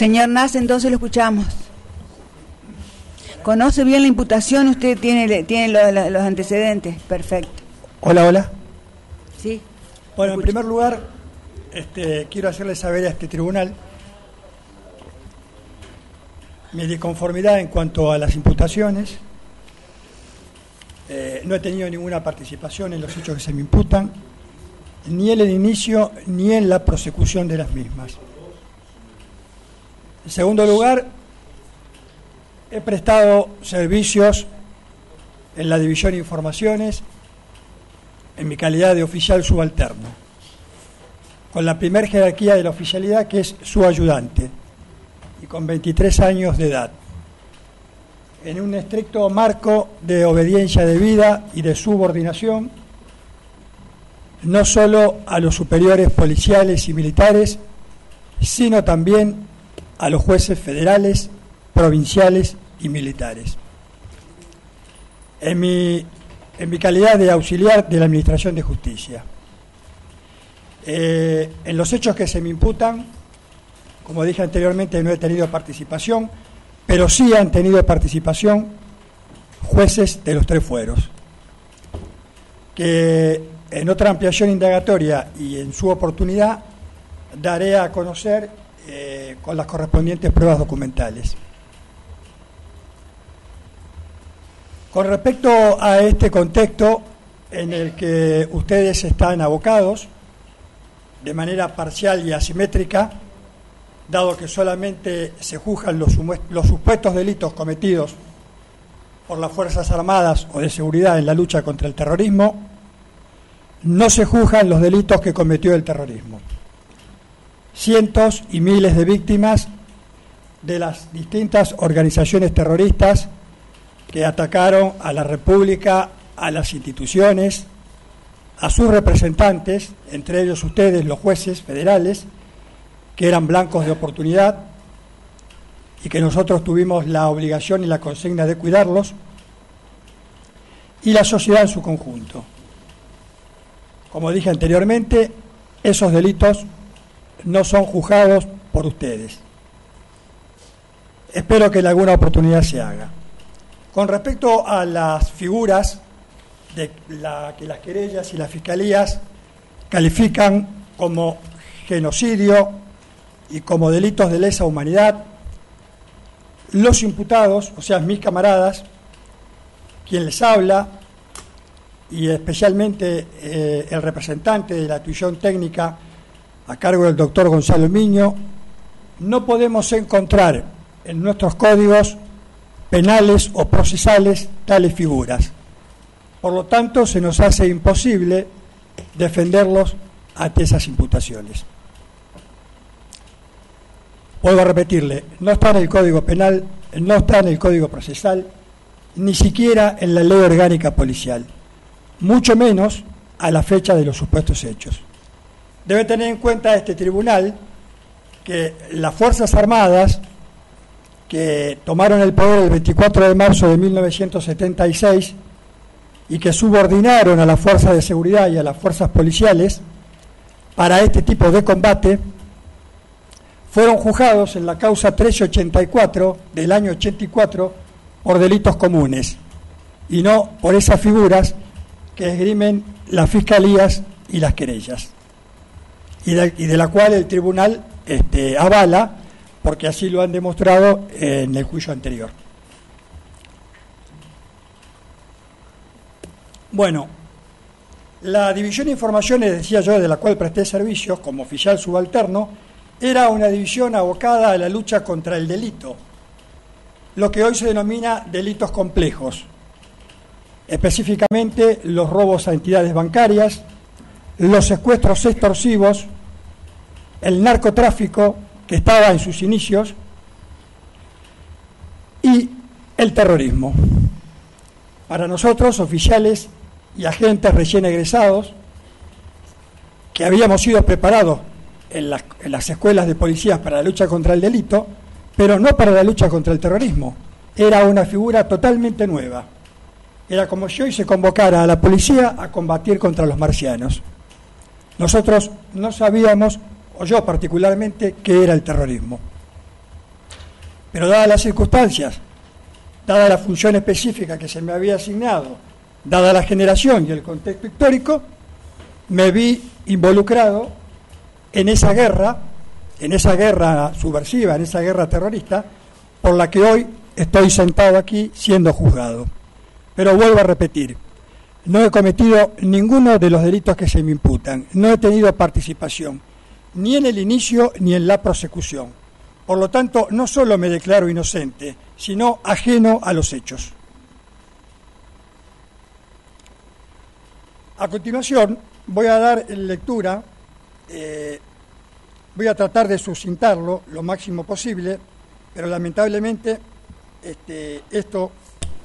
Señor Nas, entonces lo escuchamos. ¿Conoce bien la imputación? ¿Usted tiene los antecedentes? Perfecto. Hola. Sí. Bueno, en primer lugar, quiero hacerle saber a este tribunal mi disconformidad en cuanto a las imputaciones. No he tenido ninguna participación en los hechos que se me imputan, ni en el inicio ni en la prosecución de las mismas. En segundo lugar, he prestado servicios en la División de Informaciones en mi calidad de oficial subalterno, con la primer jerarquía de la oficialidad, que es su ayudante, y con 23 años de edad, en un estricto marco de obediencia debida y de subordinación, no solo a los superiores policiales y militares, sino también a los jueces federales, provinciales y militares. En mi calidad de auxiliar de la Administración de Justicia. En los hechos que se me imputan, como dije anteriormente, no he tenido participación, pero sí han tenido participación jueces de los 3 fueros, que en otra ampliación indagatoria y en su oportunidad daré a conocer con las correspondientes pruebas documentales. Con respecto a este contexto en el que ustedes están abocados, de manera parcial y asimétrica, dado que solamente se juzgan los supuestos delitos cometidos por las Fuerzas Armadas o de seguridad en la lucha contra el terrorismo, no se juzgan los delitos que cometió el terrorismo. Cientos y miles de víctimas de las distintas organizaciones terroristas que atacaron a la República, a las instituciones, a sus representantes, entre ellos ustedes, los jueces federales, que eran blancos de oportunidad y que nosotros tuvimos la obligación y la consigna de cuidarlos, y la sociedad en su conjunto. Como dije anteriormente, esos delitos no son juzgados por ustedes. Espero que en alguna oportunidad se haga. Con respecto a las figuras que las querellas y las fiscalías califican como genocidio y como delitos de lesa humanidad, los imputados, o sea, mis camaradas, quien les habla, y especialmente el representante de la tuición técnica a cargo del doctor Gonzalo Miño, no podemos encontrar en nuestros códigos penales o procesales tales figuras. Por lo tanto, se nos hace imposible defenderlos ante esas imputaciones. Vuelvo a repetirle, no está en el Código Penal, no está en el Código Procesal, ni siquiera en la Ley Orgánica Policial, mucho menos a la fecha de los supuestos hechos. Debe tener en cuenta este tribunal que las Fuerzas Armadas, que tomaron el poder el 24 de marzo de 1976 y que subordinaron a las fuerzas de seguridad y a las fuerzas policiales para este tipo de combate, fueron juzgados en la causa 1384 del año 84 por delitos comunes y no por esas figuras que esgrimen las fiscalías y las querellas, y de la cual el tribunal avala, porque así lo han demostrado en el juicio anterior. Bueno, la División de Informaciones, decía yo, de la cual presté servicios como oficial subalterno, era una división abocada a la lucha contra el delito, lo que hoy se denomina delitos complejos, específicamente los robos a entidades bancarias, los secuestros extorsivos, el narcotráfico, que estaba en sus inicios, y el terrorismo. Para nosotros, oficiales y agentes recién egresados, que habíamos sido preparados en las escuelas de policías para la lucha contra el delito, pero no para la lucha contra el terrorismo. Era una figura totalmente nueva. Era como si hoy se convocara a la policía a combatir contra los marcianos. Nosotros no sabíamos, o yo particularmente, qué era el terrorismo. Pero dadas las circunstancias, dada la función específica que se me había asignado, dada la generación y el contexto histórico, me vi involucrado en esa guerra subversiva, en esa guerra terrorista, por la que hoy estoy sentado aquí siendo juzgado. Pero vuelvo a repetir, no he cometido ninguno de los delitos que se me imputan, no he tenido participación, ni en el inicio ni en la prosecución. Por lo tanto, no solo me declaro inocente, sino ajeno a los hechos. A continuación, voy a dar lectura, voy a tratar de sucintarlo lo máximo posible, pero lamentablemente esto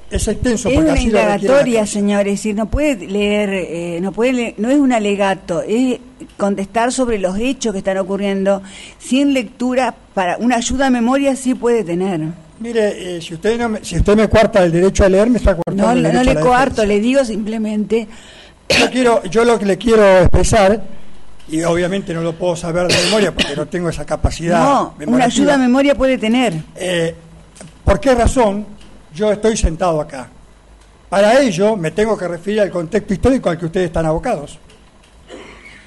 es extenso. Es porque una así lo requiere indagatoria, señor, es decir, no puede leer, no es un alegato, es contestar sobre los hechos que están ocurriendo sin lectura. Para una ayuda a memoria sí puede tener. Mire, si usted me coarta el derecho a leer, me está coartando el derecho a la le coarto, defensa. le digo simplemente. Yo lo que le quiero expresar, y obviamente no lo puedo saber de memoria porque no tengo esa capacidad. No, una ayuda a memoria puede tener. ¿Por qué razón yo estoy sentado acá? Para ello me tengo que referir al contexto histórico al que ustedes están abocados.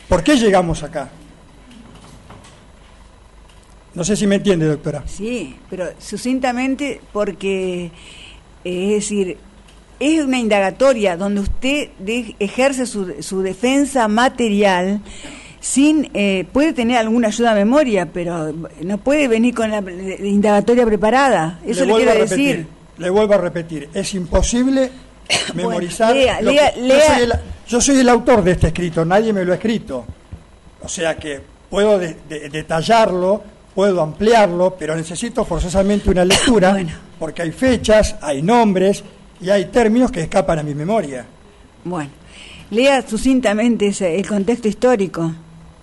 ¿Por qué llegamos acá? No sé si me entiende, doctora. Sí, pero sucintamente porque, es decir, es una indagatoria donde usted ejerce su defensa material sin puede tener alguna ayuda a memoria, pero no puede venir con la indagatoria preparada. Eso le quiero decir. Le vuelvo a repetir, es imposible memorizar. Yo soy el autor de este escrito, nadie me lo ha escrito. O sea que puedo detallarlo, puedo ampliarlo, pero necesito forzosamente una lectura, porque hay fechas, hay nombres y hay términos que escapan a mi memoria. Bueno, lea sucintamente el contexto histórico.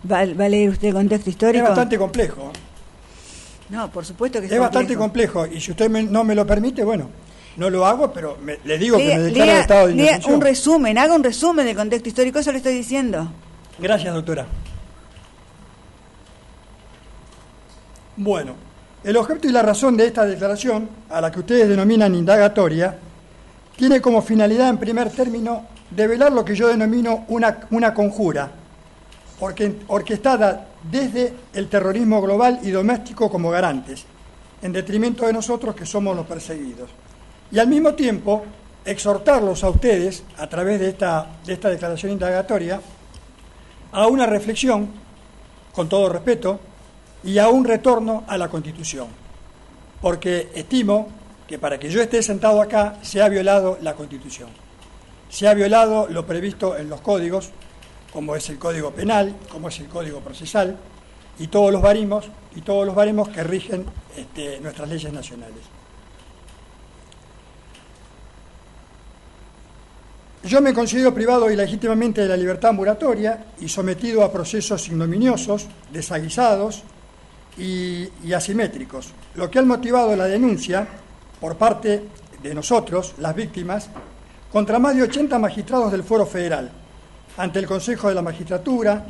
¿Va a leer usted el contexto histórico? Es bastante complejo. No, por supuesto que es bastante complejo, y si usted no me lo permite, bueno, no lo hago, pero le digo que me declaro en estado de indefensión. Un resumen, haga un resumen del contexto histórico, eso le estoy diciendo. Gracias, doctora. Bueno, el objeto y la razón de esta declaración, a la que ustedes denominan indagatoria, tiene como finalidad, en primer término, develar lo que yo denomino una conjura, orquestada desde el terrorismo global y doméstico como garantes, en detrimento de nosotros que somos los perseguidos. Y al mismo tiempo, exhortarlos a ustedes, a través de esta declaración indagatoria, a una reflexión, con todo respeto, y a un retorno a la Constitución. Porque estimo que para que yo esté sentado acá se ha violado la Constitución. Se ha violado lo previsto en los códigos, como es el Código Penal, como es el Código Procesal, y todos los baremos que rigen nuestras leyes nacionales. Yo me considero privado ilegítimamente de la libertad ambulatoria y sometido a procesos ignominiosos, desaguisados y asimétricos, lo que ha motivado la denuncia por parte de nosotros, las víctimas, contra más de 80 magistrados del Foro Federal, ante el Consejo de la Magistratura,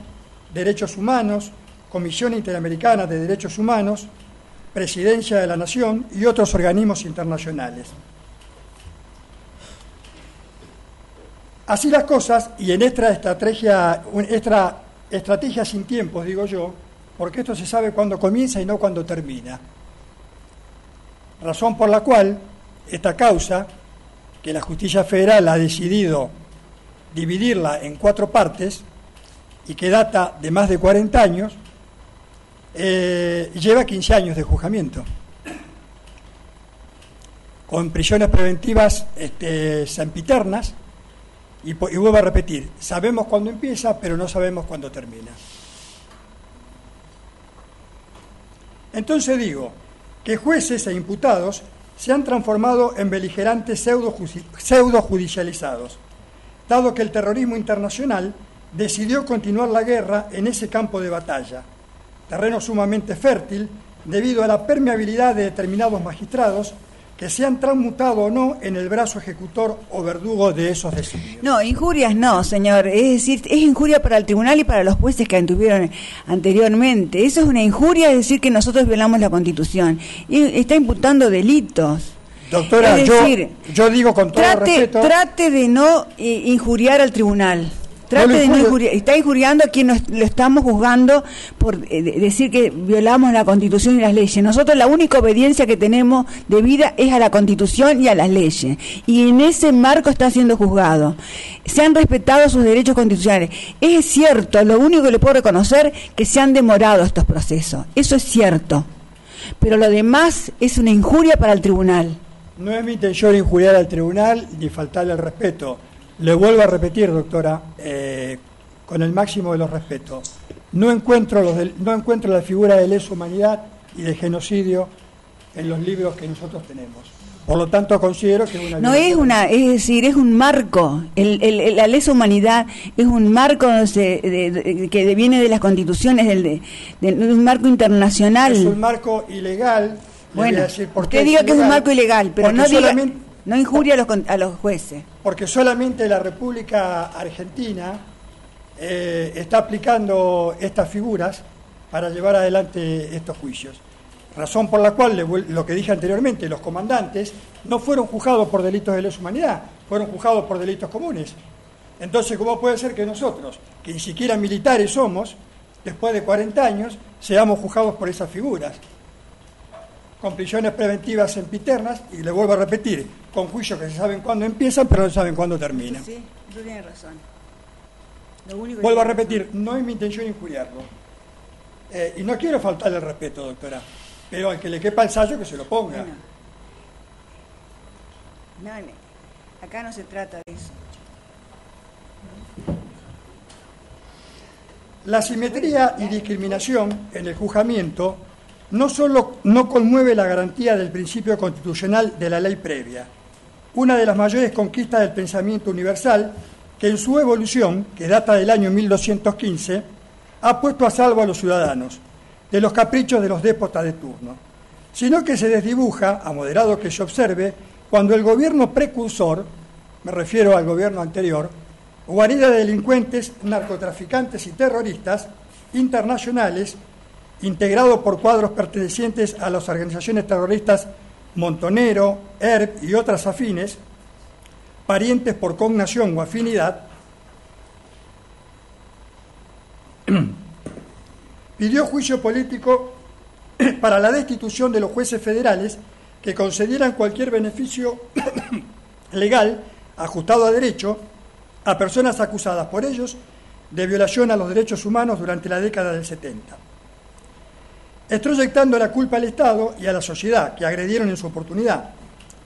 Derechos Humanos, Comisión Interamericana de Derechos Humanos, Presidencia de la Nación y otros organismos internacionales. Así las cosas, y en esta estrategia sin tiempos, digo yo, porque esto se sabe cuándo comienza y no cuándo termina. Razón por la cual esta causa, que la Justicia Federal ha decidido dividirla en 4 partes y que data de más de 40 años, lleva 15 años de juzgamiento, con prisiones preventivas sempiternas, y vuelvo a repetir, sabemos cuándo empieza, pero no sabemos cuándo termina. Entonces digo que jueces e imputados se han transformado en beligerantes pseudo-judicializados, dado que el terrorismo internacional decidió continuar la guerra en ese campo de batalla, terreno sumamente fértil debido a la permeabilidad de determinados magistrados que se han transmutado o no en el brazo ejecutor o verdugo de esos designios. No, injurias no, señor. Es decir, es injuria para el tribunal y para los jueces que anduvieron anteriormente. Eso es una injuria, es decir, que nosotros violamos la Constitución. Y está imputando delitos. Doctora, es decir, yo digo con todo respeto... Trate de no injuriar al tribunal. Trate de no injuriar. Está injuriando a quien lo estamos juzgando por decir que violamos la Constitución y las leyes. Nosotros la única obediencia que tenemos de vida es a la Constitución y a las leyes. Y en ese marco está siendo juzgado. Se han respetado sus derechos constitucionales. Es cierto, lo único que le puedo reconocer que se han demorado estos procesos. Eso es cierto. Pero lo demás es una injuria para el tribunal. No es mi intención injuriar al tribunal ni faltarle el respeto. Le vuelvo a repetir, doctora, con el máximo de los respetos. No encuentro la figura de lesa humanidad y de genocidio en los libros que nosotros tenemos. Por lo tanto, considero que es una... No es una, es decir, es un marco. La lesa humanidad es un marco que viene de las constituciones, de un marco internacional. Es un marco ilegal. Bueno, usted diga que es un marco ilegal, pero no injuria a los jueces. Porque solamente la República Argentina está aplicando estas figuras para llevar adelante estos juicios. Razón por la cual, lo que dije anteriormente, los comandantes no fueron juzgados por delitos de lesa humanidad, fueron juzgados por delitos comunes. Entonces, ¿cómo puede ser que nosotros, que ni siquiera militares somos, después de 40 años, seamos juzgados por esas figuras? Con prisiones preventivas sempiternas, y le vuelvo a repetir, con juicios que se saben cuándo empiezan, pero no saben cuándo terminan. Sí, tú tienes razón. Vuelvo a repetir, no es mi intención injuriarlo. Y no quiero faltarle el respeto, doctora, pero al que le quepa el sayo, que se lo ponga. No, acá no se trata de eso. La asimetría y discriminación en el juzgamiento no solo no conmueve la garantía del principio constitucional de la ley previa, una de las mayores conquistas del pensamiento universal, que en su evolución, que data del año 1215, ha puesto a salvo a los ciudadanos de los caprichos de los déspotas de turno, sino que se desdibuja, a moderado que se observe, cuando el gobierno precursor, me refiero al gobierno anterior, guarida de delincuentes, narcotraficantes y terroristas internacionales, integrado por cuadros pertenecientes a las organizaciones terroristas Montonero, ERP y otras afines, parientes por cognación o afinidad, pidió juicio político para la destitución de los jueces federales que concedieran cualquier beneficio legal ajustado a derecho a personas acusadas por ellos de violación a los derechos humanos durante la década del 70. Extroyectando la culpa al Estado y a la sociedad que agredieron en su oportunidad,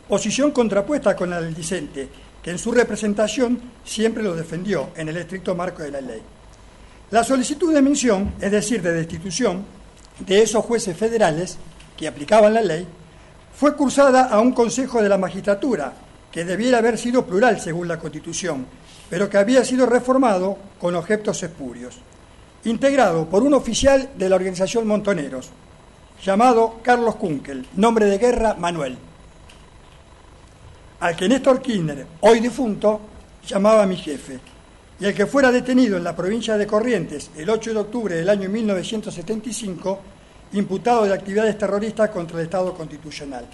posición contrapuesta con la del discente, que en su representación siempre lo defendió en el estricto marco de la ley. La solicitud de mención, es decir, de destitución de esos jueces federales que aplicaban la ley, fue cursada a un Consejo de la Magistratura, que debiera haber sido plural según la Constitución, pero que había sido reformado con objetos espurios, integrado por un oficial de la organización Montoneros, llamado Carlos Kunkel, nombre de guerra Manuel, al que Néstor Kirchner, hoy difunto, llamaba mi jefe, y el que fuera detenido en la provincia de Corrientes el 8 de octubre del año 1975, imputado de actividades terroristas contra el Estado constitucional,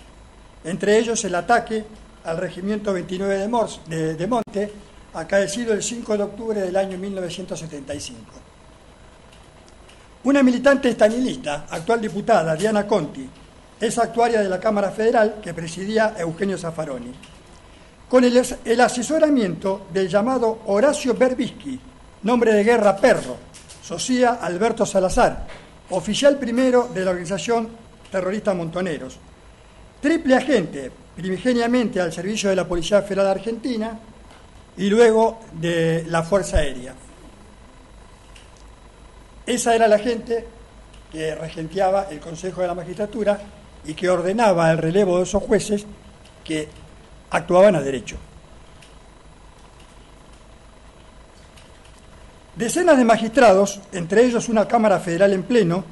entre ellos el ataque al Regimiento 29 de Monte, acaecido el 5 de octubre del año 1975. Una militante estanilista, actual diputada, Diana Conti, es actuaria de la Cámara Federal que presidía Eugenio Zaffaroni, con el asesoramiento del llamado Horacio Berbisky, nombre de guerra Perro, socia Alberto Salazar, oficial primero de la organización terrorista Montoneros, triple agente, primigeniamente al servicio de la Policía Federal Argentina y luego de la Fuerza Aérea. Esa era la gente que regenteaba el Consejo de la Magistratura y que ordenaba el relevo de esos jueces que actuaban a derecho. Decenas de magistrados, entre ellos una Cámara Federal en pleno,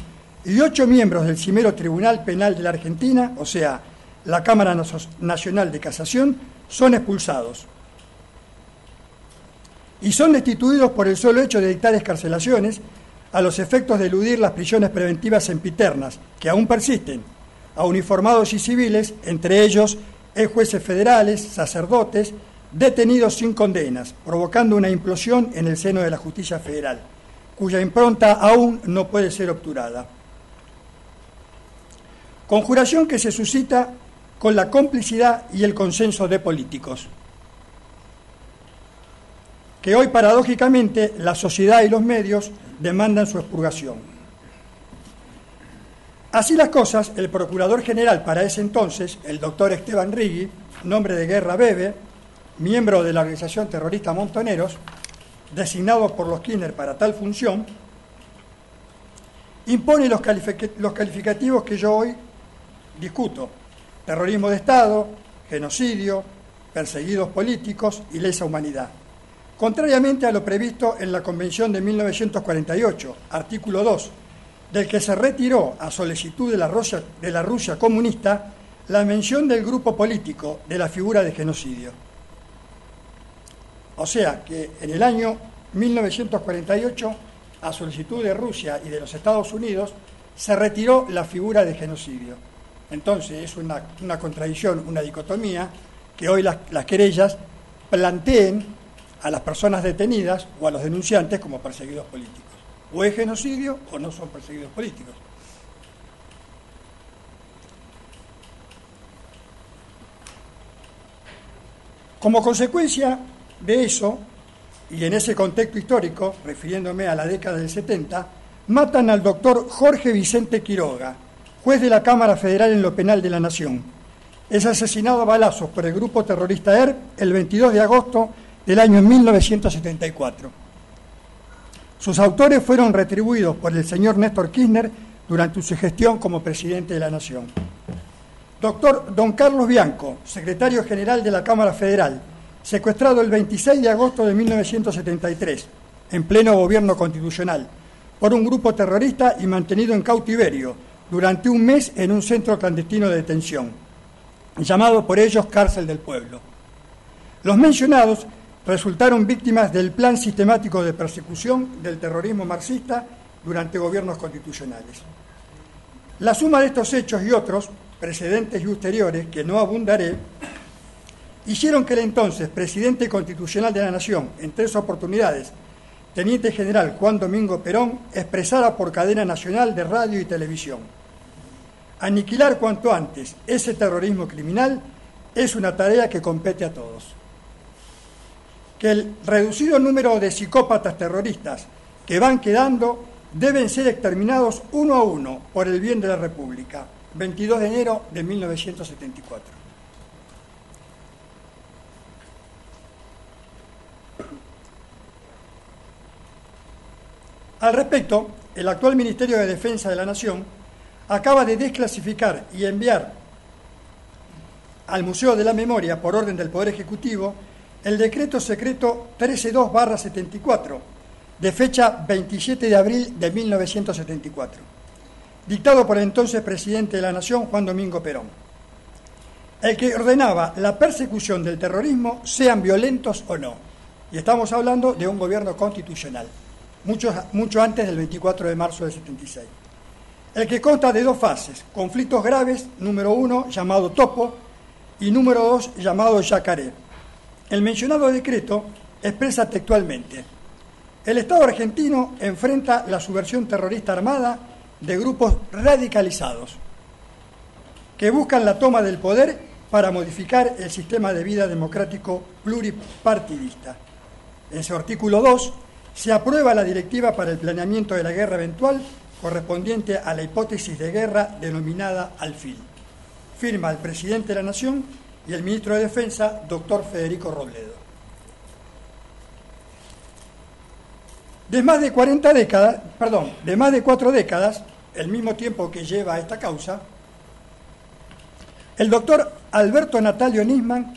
y 8 miembros del cimero Tribunal Penal de la Argentina, o sea, la Cámara Nacional de Casación, son expulsados y son destituidos por el solo hecho de dictar excarcelaciones a los efectos de eludir las prisiones preventivas sempiternas, que aún persisten, a uniformados y civiles, entre ellos jueces federales, sacerdotes, detenidos sin condenas, provocando una implosión en el seno de la justicia federal, cuya impronta aún no puede ser obturada. Conjuración que se suscita con la complicidad y el consenso de políticos, que hoy paradójicamente la sociedad y los medios demandan su expurgación. Así las cosas, el procurador general para ese entonces, el doctor Esteban Rigui, nombre de guerra Bebe, miembro de la organización terrorista Montoneros, designado por los Kirchner para tal función, impone los calificativos que yo hoy discuto: terrorismo de Estado, genocidio, perseguidos políticos y lesa humanidad, contrariamente a lo previsto en la Convención de 1948, artículo 2, del que se retiró a solicitud de la Rusia comunista la mención del grupo político de la figura de genocidio. O sea que en el año 1948, a solicitud de Rusia y de los Estados Unidos, se retiró la figura de genocidio. Entonces es una contradicción, una dicotomía, que hoy las querellas planteen a las personas detenidas o a los denunciantes como perseguidos políticos. O es genocidio o no son perseguidos políticos. Como consecuencia de eso, y en ese contexto histórico, refiriéndome a la década del 70, matan al doctor Jorge Vicente Quiroga, juez de la Cámara Federal en lo Penal de la Nación. Es asesinado a balazos por el grupo terrorista ERP el 22 de agosto del año 1974. Sus autores fueron retribuidos por el señor Néstor Kirchner durante su gestión como presidente de la Nación. Don Carlos Bianco, secretario general de la Cámara Federal, secuestrado el 26 de agosto de 1973, en pleno gobierno constitucional, por un grupo terrorista y mantenido en cautiverio durante un mes en un centro clandestino de detención, llamado por ellos Cárcel del Pueblo. Los mencionados resultaron víctimas del plan sistemático de persecución del terrorismo marxista durante gobiernos constitucionales. La suma de estos hechos y otros, precedentes y ulteriores, que no abundaré, hicieron que el entonces presidente constitucional de la Nación, en 3 oportunidades, teniente general Juan Domingo Perón, expresara por cadena nacional de radio y televisión: aniquilar cuanto antes ese terrorismo criminal es una tarea que compete a todos. Que el reducido número de psicópatas terroristas que van quedando deben ser exterminados uno a uno por el bien de la República. 22 de enero de 1974. Al respecto, el actual Ministerio de Defensa de la Nación acaba de desclasificar y enviar al Museo de la Memoria, por orden del Poder Ejecutivo, el decreto secreto 132/74, de fecha 27 de abril de 1974, dictado por el entonces presidente de la Nación, Juan Domingo Perón, el que ordenaba la persecución del terrorismo, sean violentos o no. Y estamos hablando de un gobierno constitucional, mucho antes del 24 de marzo del 76. El que consta de 2 fases: conflictos graves, número 1, llamado Topo, y número 2, llamado Yacaré. El mencionado decreto expresa textualmente: el Estado argentino enfrenta la subversión terrorista armada de grupos radicalizados que buscan la toma del poder para modificar el sistema de vida democrático pluripartidista. En su artículo 2 se aprueba la directiva para el planeamiento de la guerra eventual correspondiente a la hipótesis de guerra denominada Alfil. Firma el presidente de la Nación y el ministro de Defensa, doctor Federico Robledo. De más de 4 décadas, el mismo tiempo que lleva esta causa, el doctor Alberto Natalio Nisman,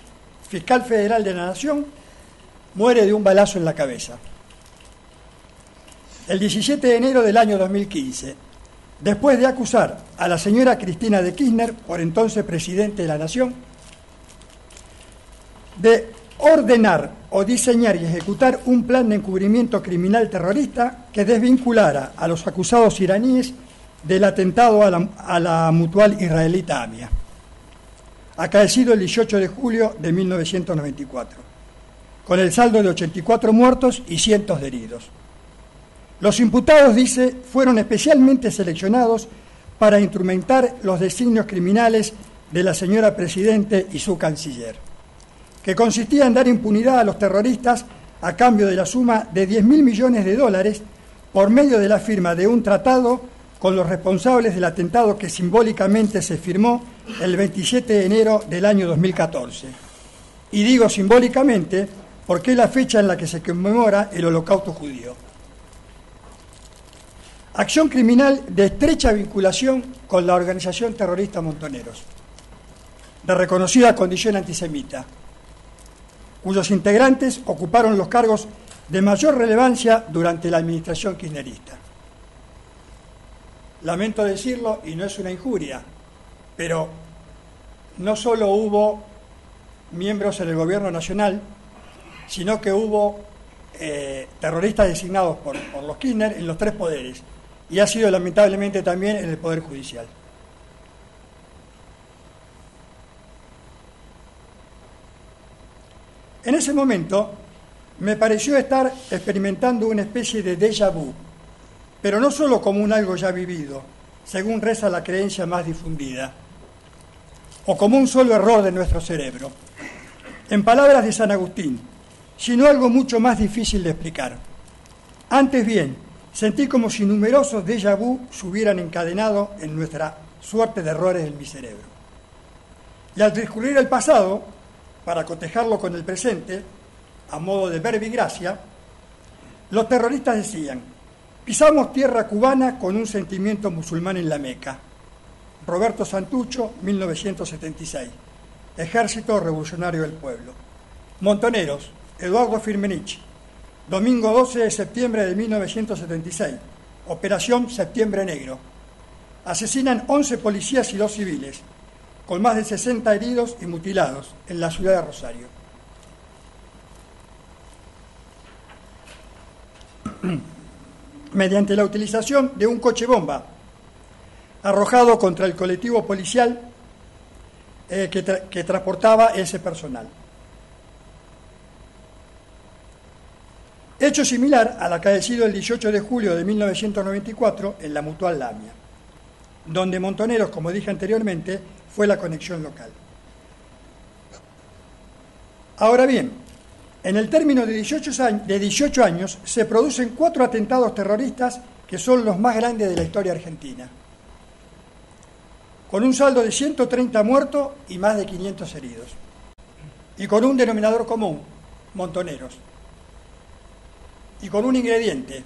fiscal federal de la Nación, muere de un balazo en la cabeza. El 17 de enero del año 2015, después de acusar a la señora Cristina de Kirchner, por entonces presidente de la Nación, de ordenar o diseñar y ejecutar un plan de encubrimiento criminal terrorista que desvinculara a los acusados iraníes del atentado a la mutual israelita AMIA, acaecido el 18 de julio de 1994, con el saldo de 84 muertos y cientos de heridos. Los imputados, dice, fueron especialmente seleccionados para instrumentar los designios criminales de la señora Presidente y su canciller, que consistía en dar impunidad a los terroristas a cambio de la suma de $10.000 millones por medio de la firma de un tratado con los responsables del atentado que simbólicamente se firmó el 27 de enero del año 2014. Y digo simbólicamente porque es la fecha en la que se conmemora el Holocausto judío. Acción criminal de estrecha vinculación con la organización terrorista Montoneros, de reconocida condición antisemita, cuyos integrantes ocuparon los cargos de mayor relevancia durante la administración kirchnerista. Lamento decirlo, y no es una injuria, pero no solo hubo miembros en el gobierno nacional, sino que hubo terroristas designados por los Kirchner en los tres poderes, y ha sido lamentablemente también en el Poder Judicial. En ese momento me pareció estar experimentando una especie de déjà vu, pero no solo como un algo ya vivido, según reza la creencia más difundida, o como un solo error de nuestro cerebro, en palabras de San Agustín, sino algo mucho más difícil de explicar. Antes bien, sentí como si numerosos déjà vu se hubieran encadenado en nuestra suerte de errores en mi cerebro. Y al transcurrir el pasado, para cotejarlo con el presente, a modo de verbigracia, los terroristas decían: pisamos tierra cubana con un sentimiento musulmán en la Meca. Roberto Santucho, 1976. Ejército Revolucionario del Pueblo. Montoneros, Eduardo Firmenich. Domingo 12 de septiembre de 1976. Operación Septiembre Negro. Asesinan 11 policías y 2 civiles, con más de 60 heridos y mutilados en la ciudad de Rosario. Mediante la utilización de un coche bomba arrojado contra el colectivo policial que transportaba ese personal. Hecho similar al acaecido el 18 de julio de 1994 en la mutual Lamia, donde Montoneros, como dije anteriormente, fue la conexión local. Ahora bien, en el término de 18 años se producen 4 atentados terroristas que son los más grandes de la historia argentina, con un saldo de 130 muertos y más de 500 heridos, y con un denominador común: Montoneros, y con un ingrediente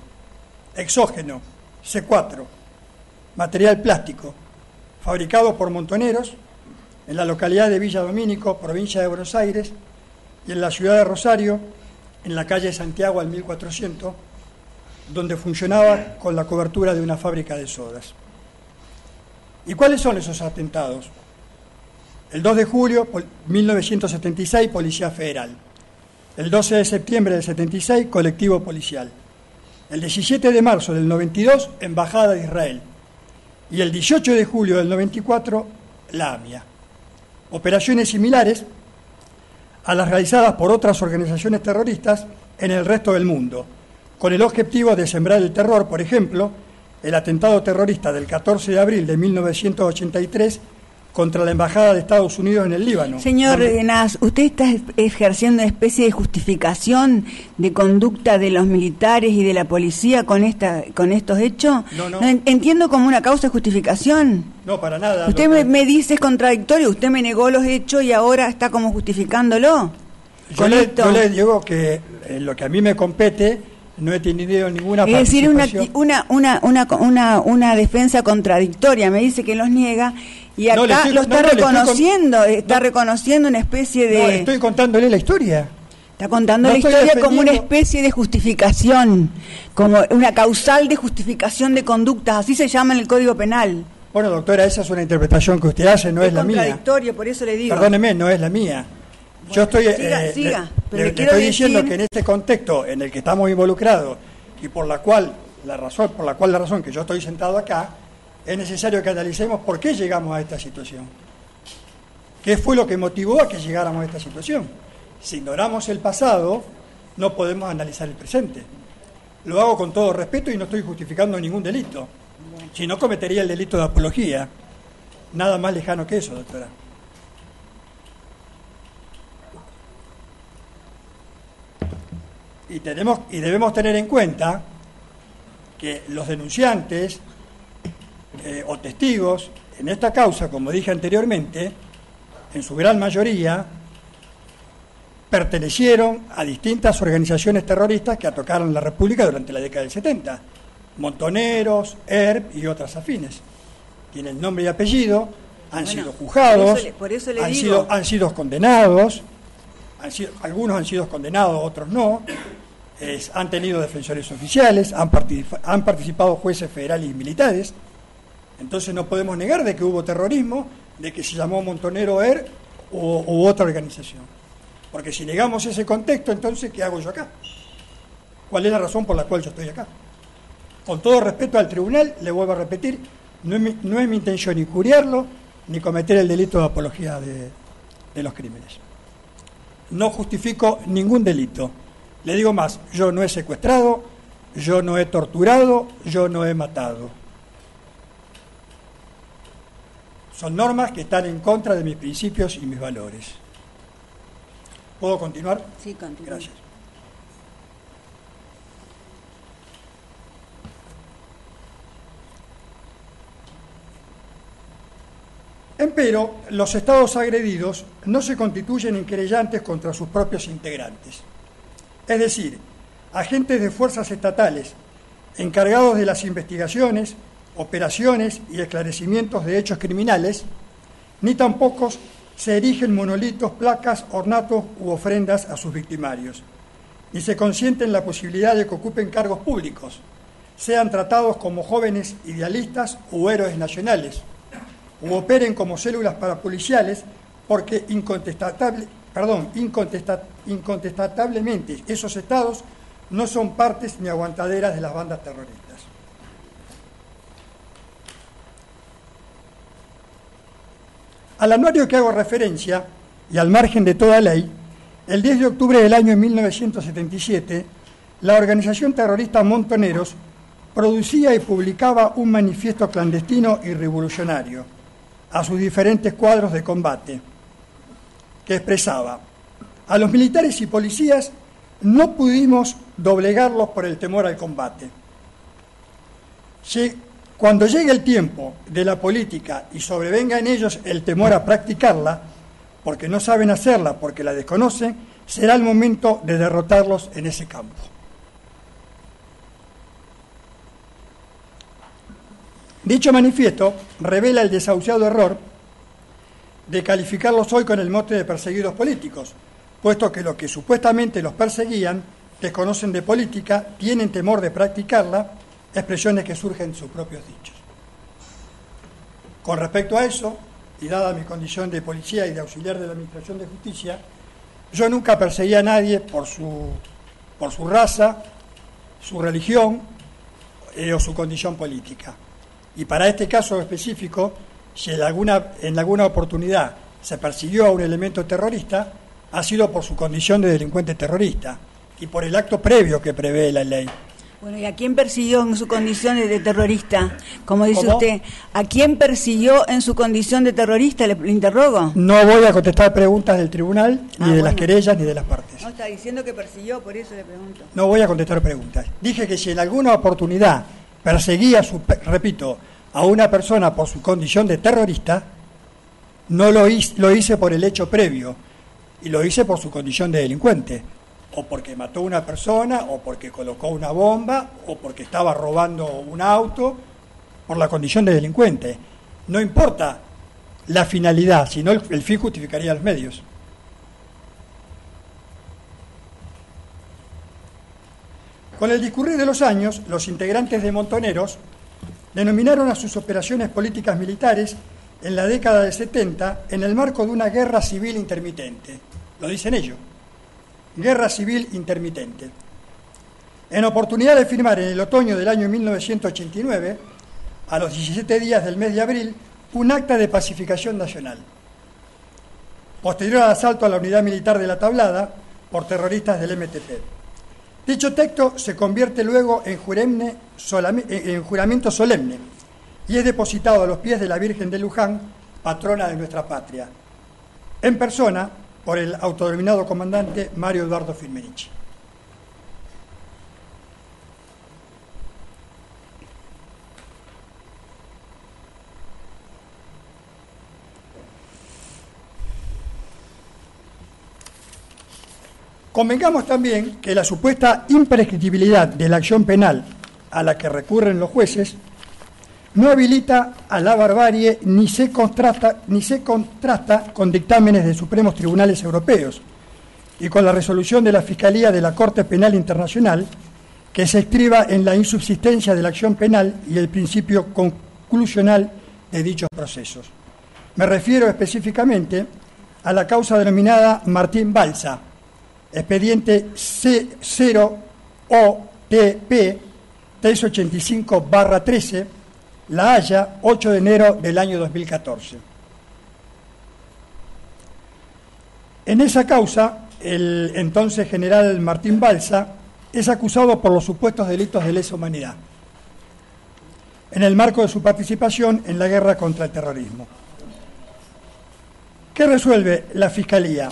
exógeno, C4, material plástico, fabricado por Montoneros en la localidad de Villa Domínico, provincia de Buenos Aires, y en la ciudad de Rosario, en la calle Santiago al 1400, donde funcionaba con la cobertura de una fábrica de sodas. ¿Y cuáles son esos atentados? El 2 de julio de 1976, Policía Federal. El 12 de septiembre del 76, colectivo policial. El 17 de marzo del 92, Embajada de Israel. Y el 18 de julio del 94, la AMIA. Operaciones similares a las realizadas por otras organizaciones terroristas en el resto del mundo, con el objetivo de sembrar el terror. Por ejemplo, el atentado terrorista del 14 de abril de 1983 contra la Embajada de Estados Unidos en el Líbano. Señor Nas, ¿usted está ejerciendo una especie de justificación de conducta de los militares y de la policía con estos hechos? No. Entiendo como una causa de justificación. No, para nada. Usted me dice es contradictorio, usted me negó los hechos y ahora está como justificándolo. Yo le digo que en lo que a mí me compete no he tenido ninguna participación. Es decir, una defensa contradictoria. Me dice que los niega y acá lo está reconociendo, está reconociendo una especie de... No, estoy contándole la historia. Está contando No la estoy historia como una defendiendo- especie de justificación, como una causal de justificación de conductas, así se llama en el Código Penal. Bueno, doctora, esa es una interpretación que usted hace, no es la mía. Contradictorio, por eso le digo. Perdóneme, no es la mía. Bueno, Yo estoy, siga, pero le le quiero estoy diciendo decir- que en este contexto en el que estamos involucrados y por la cual la razón que yo estoy sentado acá, es necesario que analicemos por qué llegamos a esta situación. ¿Qué fue lo que motivó a que llegáramos a esta situación? Si ignoramos el pasado, no podemos analizar el presente. Lo hago con todo respeto y no estoy justificando ningún delito. Si no, cometería el delito de apología. Nada más lejano que eso, doctora. Y debemos tener en cuenta que los denunciantes o testigos en esta causa, como dije anteriormente, en su gran mayoría pertenecieron a distintas organizaciones terroristas que atacaron la República durante la década del 70, Montoneros, ERP y otras afines. Tienen nombre y apellido, han sido juzgados, por eso le digo. han sido condenados, algunos han sido condenados, otros no, han tenido defensores oficiales, han participado jueces federales y militares. Entonces no podemos negar de que hubo terrorismo, de que se llamó Montonero ERP u otra organización. Porque si negamos ese contexto, entonces, ¿qué hago yo acá? ¿Cuál es la razón por la cual yo estoy acá? Con todo respeto al tribunal, le vuelvo a repetir, no es mi intención ni injuriarlo, ni cometer el delito de apología de los crímenes. No justifico ningún delito. Le digo más, yo no he secuestrado, yo no he torturado, yo no he matado. Son normas que están en contra de mis principios y mis valores. ¿Puedo continuar? Sí, continúe. Gracias. Empero, los estados agredidos no se constituyen en querellantes contra sus propios integrantes. Es decir, agentes de fuerzas estatales encargados de las investigaciones, operaciones y esclarecimientos de hechos criminales, ni tampoco se erigen monolitos, placas, ornatos u ofrendas a sus victimarios, ni se consienten la posibilidad de que ocupen cargos públicos, sean tratados como jóvenes idealistas u héroes nacionales, u operen como células parapoliciales, porque incontestablemente esos estados no son partes ni aguantaderas de las bandas terroristas. Al anuario que hago referencia, y al margen de toda ley, el 10 de octubre del año 1977, la organización terrorista Montoneros producía y publicaba un manifiesto clandestino y revolucionario a sus diferentes cuadros de combate, que expresaba: a los militares y policías no pudimos doblegarlos por el temor al combate. Cuando llegue el tiempo de la política y sobrevenga en ellos el temor a practicarla, porque no saben hacerla, porque la desconocen, será el momento de derrotarlos en ese campo. Dicho manifiesto revela el desahuciado error de calificarlos hoy con el mote de perseguidos políticos, puesto que lo que supuestamente los perseguían desconocen de política, tienen temor de practicarla, expresiones que surgen de sus propios dichos. Con respecto a eso, y dada mi condición de policía y de auxiliar de la Administración de Justicia, yo nunca perseguí a nadie por su raza, su religión o su condición política. Y para este caso específico, si en alguna oportunidad se persiguió a un elemento terrorista, ha sido por su condición de delincuente terrorista y por el acto previo que prevé la ley. Bueno, ¿y a quién persiguió en su condición de terrorista? Como dice ¿Cómo? usted, ¿a quién persiguió en su condición de terrorista? Le interrogo. No voy a contestar preguntas del tribunal, ni de las querellas, ni de las partes. No, está diciendo que persiguió, por eso le pregunto. No voy a contestar preguntas. Dije que si en alguna oportunidad perseguía, repito, a una persona por su condición de terrorista, no lo hice por el hecho previo, y lo hice por su condición de delincuente, o porque mató a una persona, o porque colocó una bomba, o porque estaba robando un auto, por la condición de delincuente. No importa la finalidad, sino el fin justificaría los medios. Con el discurrir de los años, los integrantes de Montoneros denominaron a sus operaciones políticas militares en la década de 70 en el marco de una guerra civil intermitente. Lo dicen ellos, guerra civil intermitente. En oportunidad de firmar en el otoño del año 1989, a los 17 días del mes de abril, un acta de pacificación nacional. Posterior al asalto a la unidad militar de La Tablada por terroristas del MTP. Dicho texto se convierte luego en juramento solemne y es depositado a los pies de la Virgen de Luján, patrona de nuestra patria, en persona por el autodenominado comandante Mario Eduardo Firmenich. Convengamos también que la supuesta imprescriptibilidad de la acción penal a la que recurren los jueces no habilita a la barbarie ni se contrasta con dictámenes de supremos tribunales europeos y con la resolución de la Fiscalía de la Corte Penal Internacional que se estriba en la insubsistencia de la acción penal y el principio conclusional de dichos procesos. Me refiero específicamente a la causa denominada Martín Balsa, expediente C0OTP 385/13, La Haya, 8 de enero del año 2014. En esa causa, el entonces general Martín Balsa es acusado por los supuestos delitos de lesa humanidad, en el marco de su participación en la guerra contra el terrorismo. ¿Qué resuelve la Fiscalía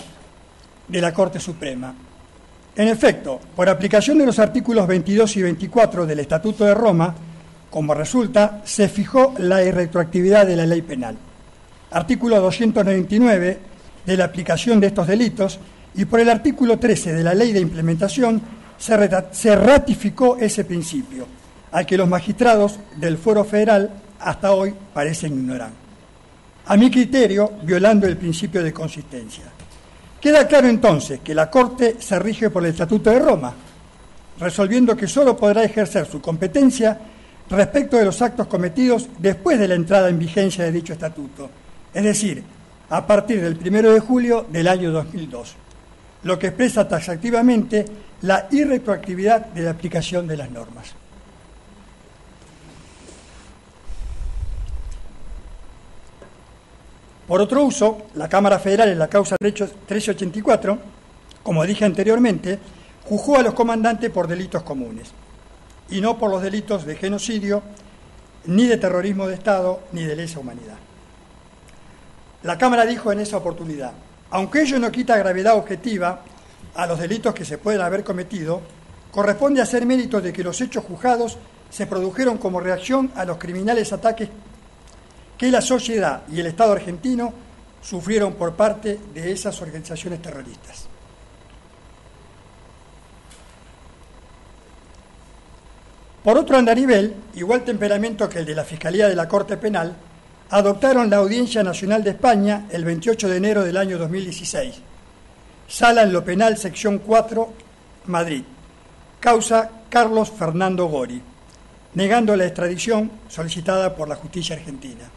de la Corte Suprema? En efecto, por aplicación de los artículos 22 y 24 del Estatuto de Roma, como resulta, se fijó la irretroactividad de la ley penal. Artículo 299 de la aplicación de estos delitos y por el artículo 13 de la ley de implementación se ratificó ese principio, al que los magistrados del Fuero Federal hasta hoy parecen ignorar. A mi criterio, violando el principio de consistencia. Queda claro entonces que la Corte se rige por el Estatuto de Roma, resolviendo que solo podrá ejercer su competencia respecto de los actos cometidos después de la entrada en vigencia de dicho estatuto, es decir, a partir del 1 de julio del año 2002, lo que expresa taxativamente la irretroactividad de la aplicación de las normas. Por otro uso, la Cámara Federal en la causa 1384, como dije anteriormente, juzgó a los comandantes por delitos comunes y no por los delitos de genocidio, ni de terrorismo de Estado, ni de lesa humanidad. La Cámara dijo en esa oportunidad, aunque ello no quita gravedad objetiva a los delitos que se pueden haber cometido, corresponde hacer mérito de que los hechos juzgados se produjeron como reacción a los criminales ataques que la sociedad y el Estado argentino sufrieron por parte de esas organizaciones terroristas. Por otro andarivel, igual temperamento que el de la Fiscalía de la Corte Penal, adoptaron la Audiencia Nacional de España el 28 de enero del año 2016. Sala en lo Penal, sección 4, Madrid. Causa Carlos Fernando Gori, negando la extradición solicitada por la justicia argentina.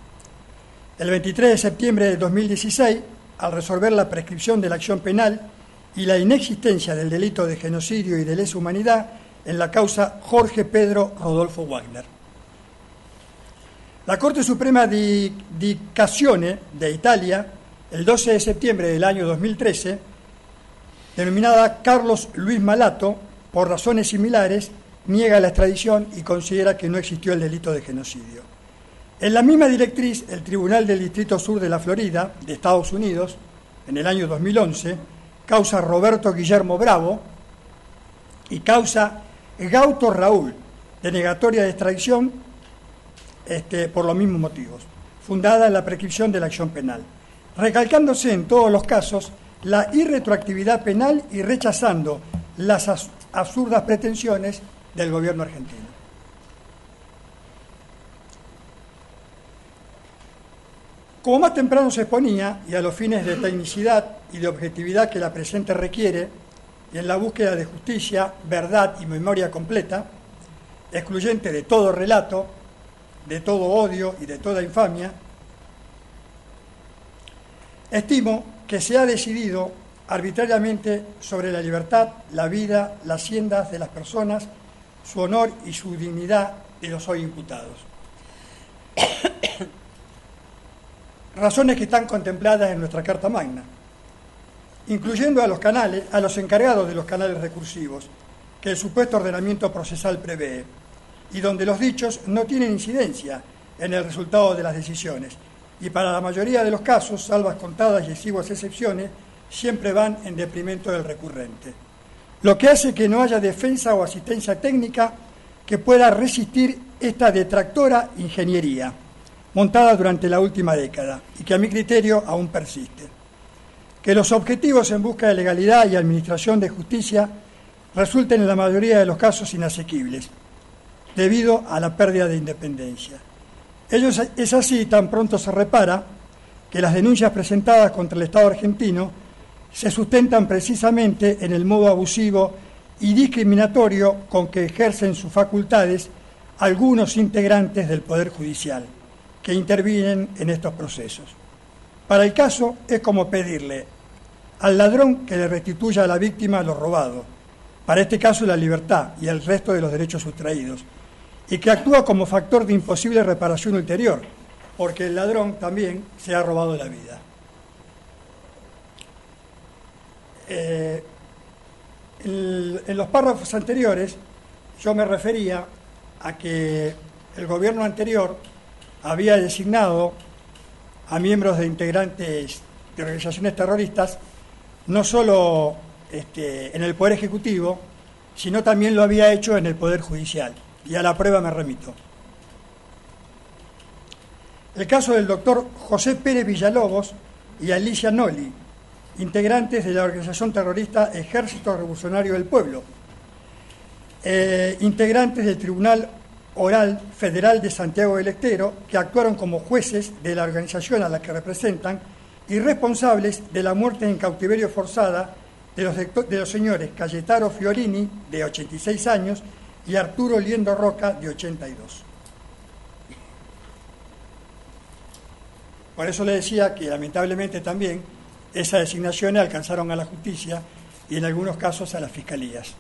El 23 de septiembre de 2016, al resolver la prescripción de la acción penal y la inexistencia del delito de genocidio y de lesa humanidad en la causa Jorge Pedro Rodolfo Wagner. La Corte Suprema di Cassazione de Italia, el 12 de septiembre del año 2013, denominada Carlos Luis Malato, por razones similares, niega la extradición y considera que no existió el delito de genocidio. En la misma directriz, el Tribunal del Distrito Sur de la Florida, de Estados Unidos, en el año 2011, causa Roberto Guillermo Bravo y causa Gauto Raúl, denegatoria de extradición por los mismos motivos, fundada en la prescripción de la acción penal, recalcándose en todos los casos la irretroactividad penal y rechazando las absurdas pretensiones del gobierno argentino. Como más temprano se exponía, y a los fines de tecnicidad y de objetividad que la presente requiere, y en la búsqueda de justicia, verdad y memoria completa, excluyente de todo relato, de todo odio y de toda infamia, estimo que se ha decidido arbitrariamente sobre la libertad, la vida, las haciendas de las personas, su honor y su dignidad de los hoy imputados. Razones que están contempladas en nuestra Carta Magna, incluyendo a los encargados de los canales recursivos que el supuesto ordenamiento procesal prevé, y donde los dichos no tienen incidencia en el resultado de las decisiones, y para la mayoría de los casos, salvas contadas y exiguas excepciones, siempre van en detrimento del recurrente. Lo que hace que no haya defensa o asistencia técnica que pueda resistir esta detractora ingeniería montada durante la última década y que a mi criterio aún persiste. Que los objetivos en busca de legalidad y administración de justicia resulten en la mayoría de los casos inasequibles, debido a la pérdida de independencia. Ello es así tan pronto se repara que las denuncias presentadas contra el Estado argentino se sustentan precisamente en el modo abusivo y discriminatorio con que ejercen sus facultades algunos integrantes del Poder Judicial que intervienen en estos procesos. Para el caso es como pedirle al ladrón que le restituya a la víctima lo robado, para este caso la libertad y el resto de los derechos sustraídos, y que actúa como factor de imposible reparación ulterior, porque el ladrón también se ha robado la vida. En los párrafos anteriores yo me refería a que el gobierno anterior había designado a miembros de integrantes de organizaciones terroristas no solo en el Poder Ejecutivo, sino también lo había hecho en el Poder Judicial, y a la prueba me remito. El caso del doctor José Pérez Villalobos y Alicia Noli, integrantes de la organización terrorista Ejército Revolucionario del Pueblo, integrantes del Tribunal Oral Federal de Santiago del Estero, que actuaron como jueces de la organización a la que representan y responsables de la muerte en cautiverio forzada de los señores Cayetano Fiorini, de 86 años, y Arturo Liendo Roca, de 82. Por eso le decía que lamentablemente también esas designaciones alcanzaron a la justicia y en algunos casos a las fiscalías,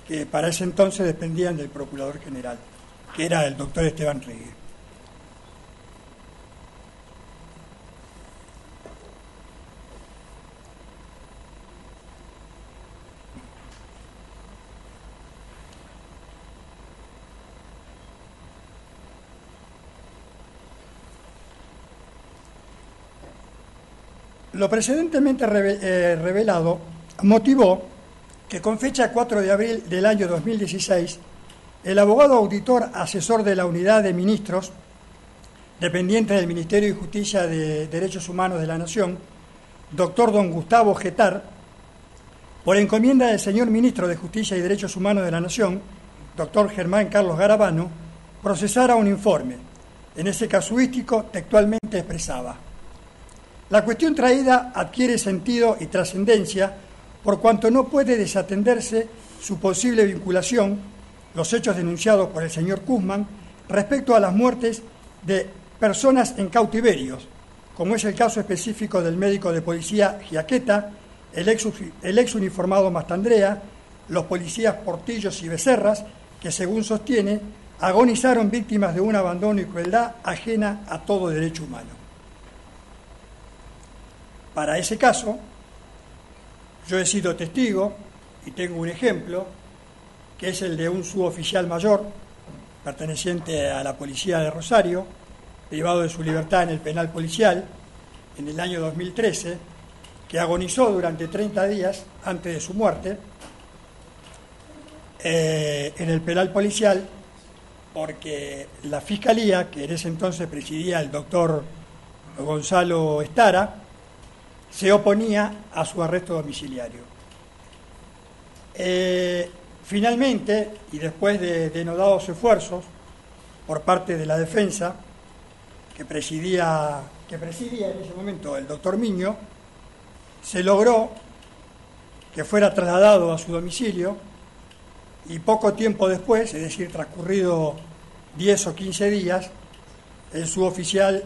que para ese entonces dependían del Procurador General, que era el doctor Esteban Rigui. Lo precedentemente revelado motivó que con fecha 4 de abril del año 2016, el abogado auditor asesor de la Unidad de Ministros, dependiente del Ministerio de Justicia de Derechos Humanos de la Nación, doctor don Gustavo Getar, por encomienda del señor Ministro de Justicia y Derechos Humanos de la Nación, doctor Germán Carlos Garabano, procesara un informe. En ese casuístico textualmente expresaba: la cuestión traída adquiere sentido y trascendencia por cuanto no puede desatenderse su posible vinculación, los hechos denunciados por el señor Guzmán, respecto a las muertes de personas en cautiverios, como es el caso específico del médico de policía Giaqueta, el ex uniformado Mastandrea, los policías Portillos y Becerras, que según sostiene, agonizaron víctimas de un abandono y crueldad ajena a todo derecho humano. Para ese caso, yo he sido testigo y tengo un ejemplo, que es el de un suboficial mayor, perteneciente a la Policía de Rosario, privado de su libertad en el penal policial en el año 2013, que agonizó durante 30 días antes de su muerte en el penal policial, porque la Fiscalía, que en ese entonces presidía el doctor Gonzalo Estara, se oponía a su arresto domiciliario. Finalmente, y después de denodados esfuerzos por parte de la defensa, que presidía en ese momento el doctor Miño, se logró que fuera trasladado a su domicilio y poco tiempo después, es decir, transcurrido 10 o 15 días, el suboficial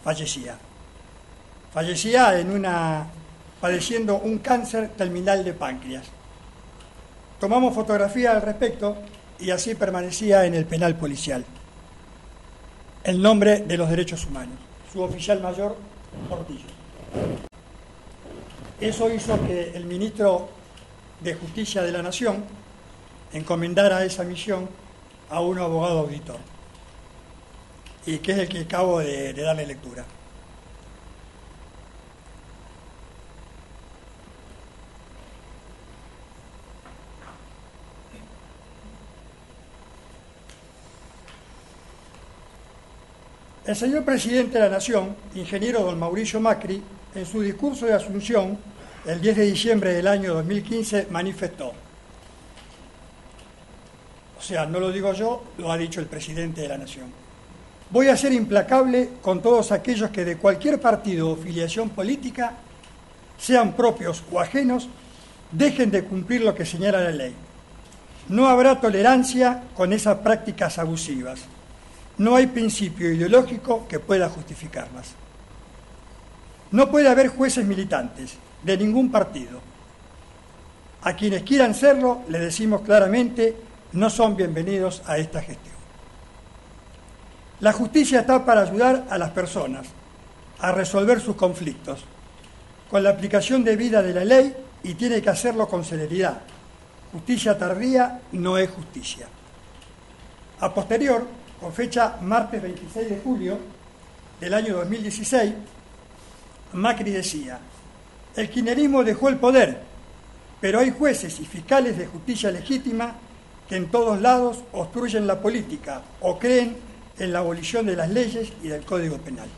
fallecía. Fallecía padeciendo un cáncer terminal de páncreas. Tomamos fotografía al respecto y así permanecía en el penal policial el nombre de los derechos humanos, suboficial mayor Portillo. Eso hizo que el ministro de Justicia de la Nación encomendara esa misión a un abogado auditor, y que es el que acabo de darle lectura. El señor presidente de la Nación, ingeniero don Mauricio Macri, en su discurso de Asunción, el 10 de diciembre del año 2015, manifestó, o sea, no lo digo yo, lo ha dicho el presidente de la Nación: voy a ser implacable con todos aquellos que de cualquier partido o filiación política, sean propios o ajenos, dejen de cumplir lo que señala la ley. No habrá tolerancia con esas prácticas abusivas. No hay principio ideológico que pueda justificarlas. No puede haber jueces militantes de ningún partido. A quienes quieran serlo, le decimos claramente, no son bienvenidos a esta gestión. La justicia está para ayudar a las personas a resolver sus conflictos con la aplicación debida de la ley, y tiene que hacerlo con celeridad. Justicia tardía no es justicia. A posterior, con fecha martes 26 de julio del año 2016, Macri decía: el kirchnerismo dejó el poder, pero hay jueces y fiscales de justicia legítima que en todos lados obstruyen la política o creen en la abolición de las leyes y del Código Penal.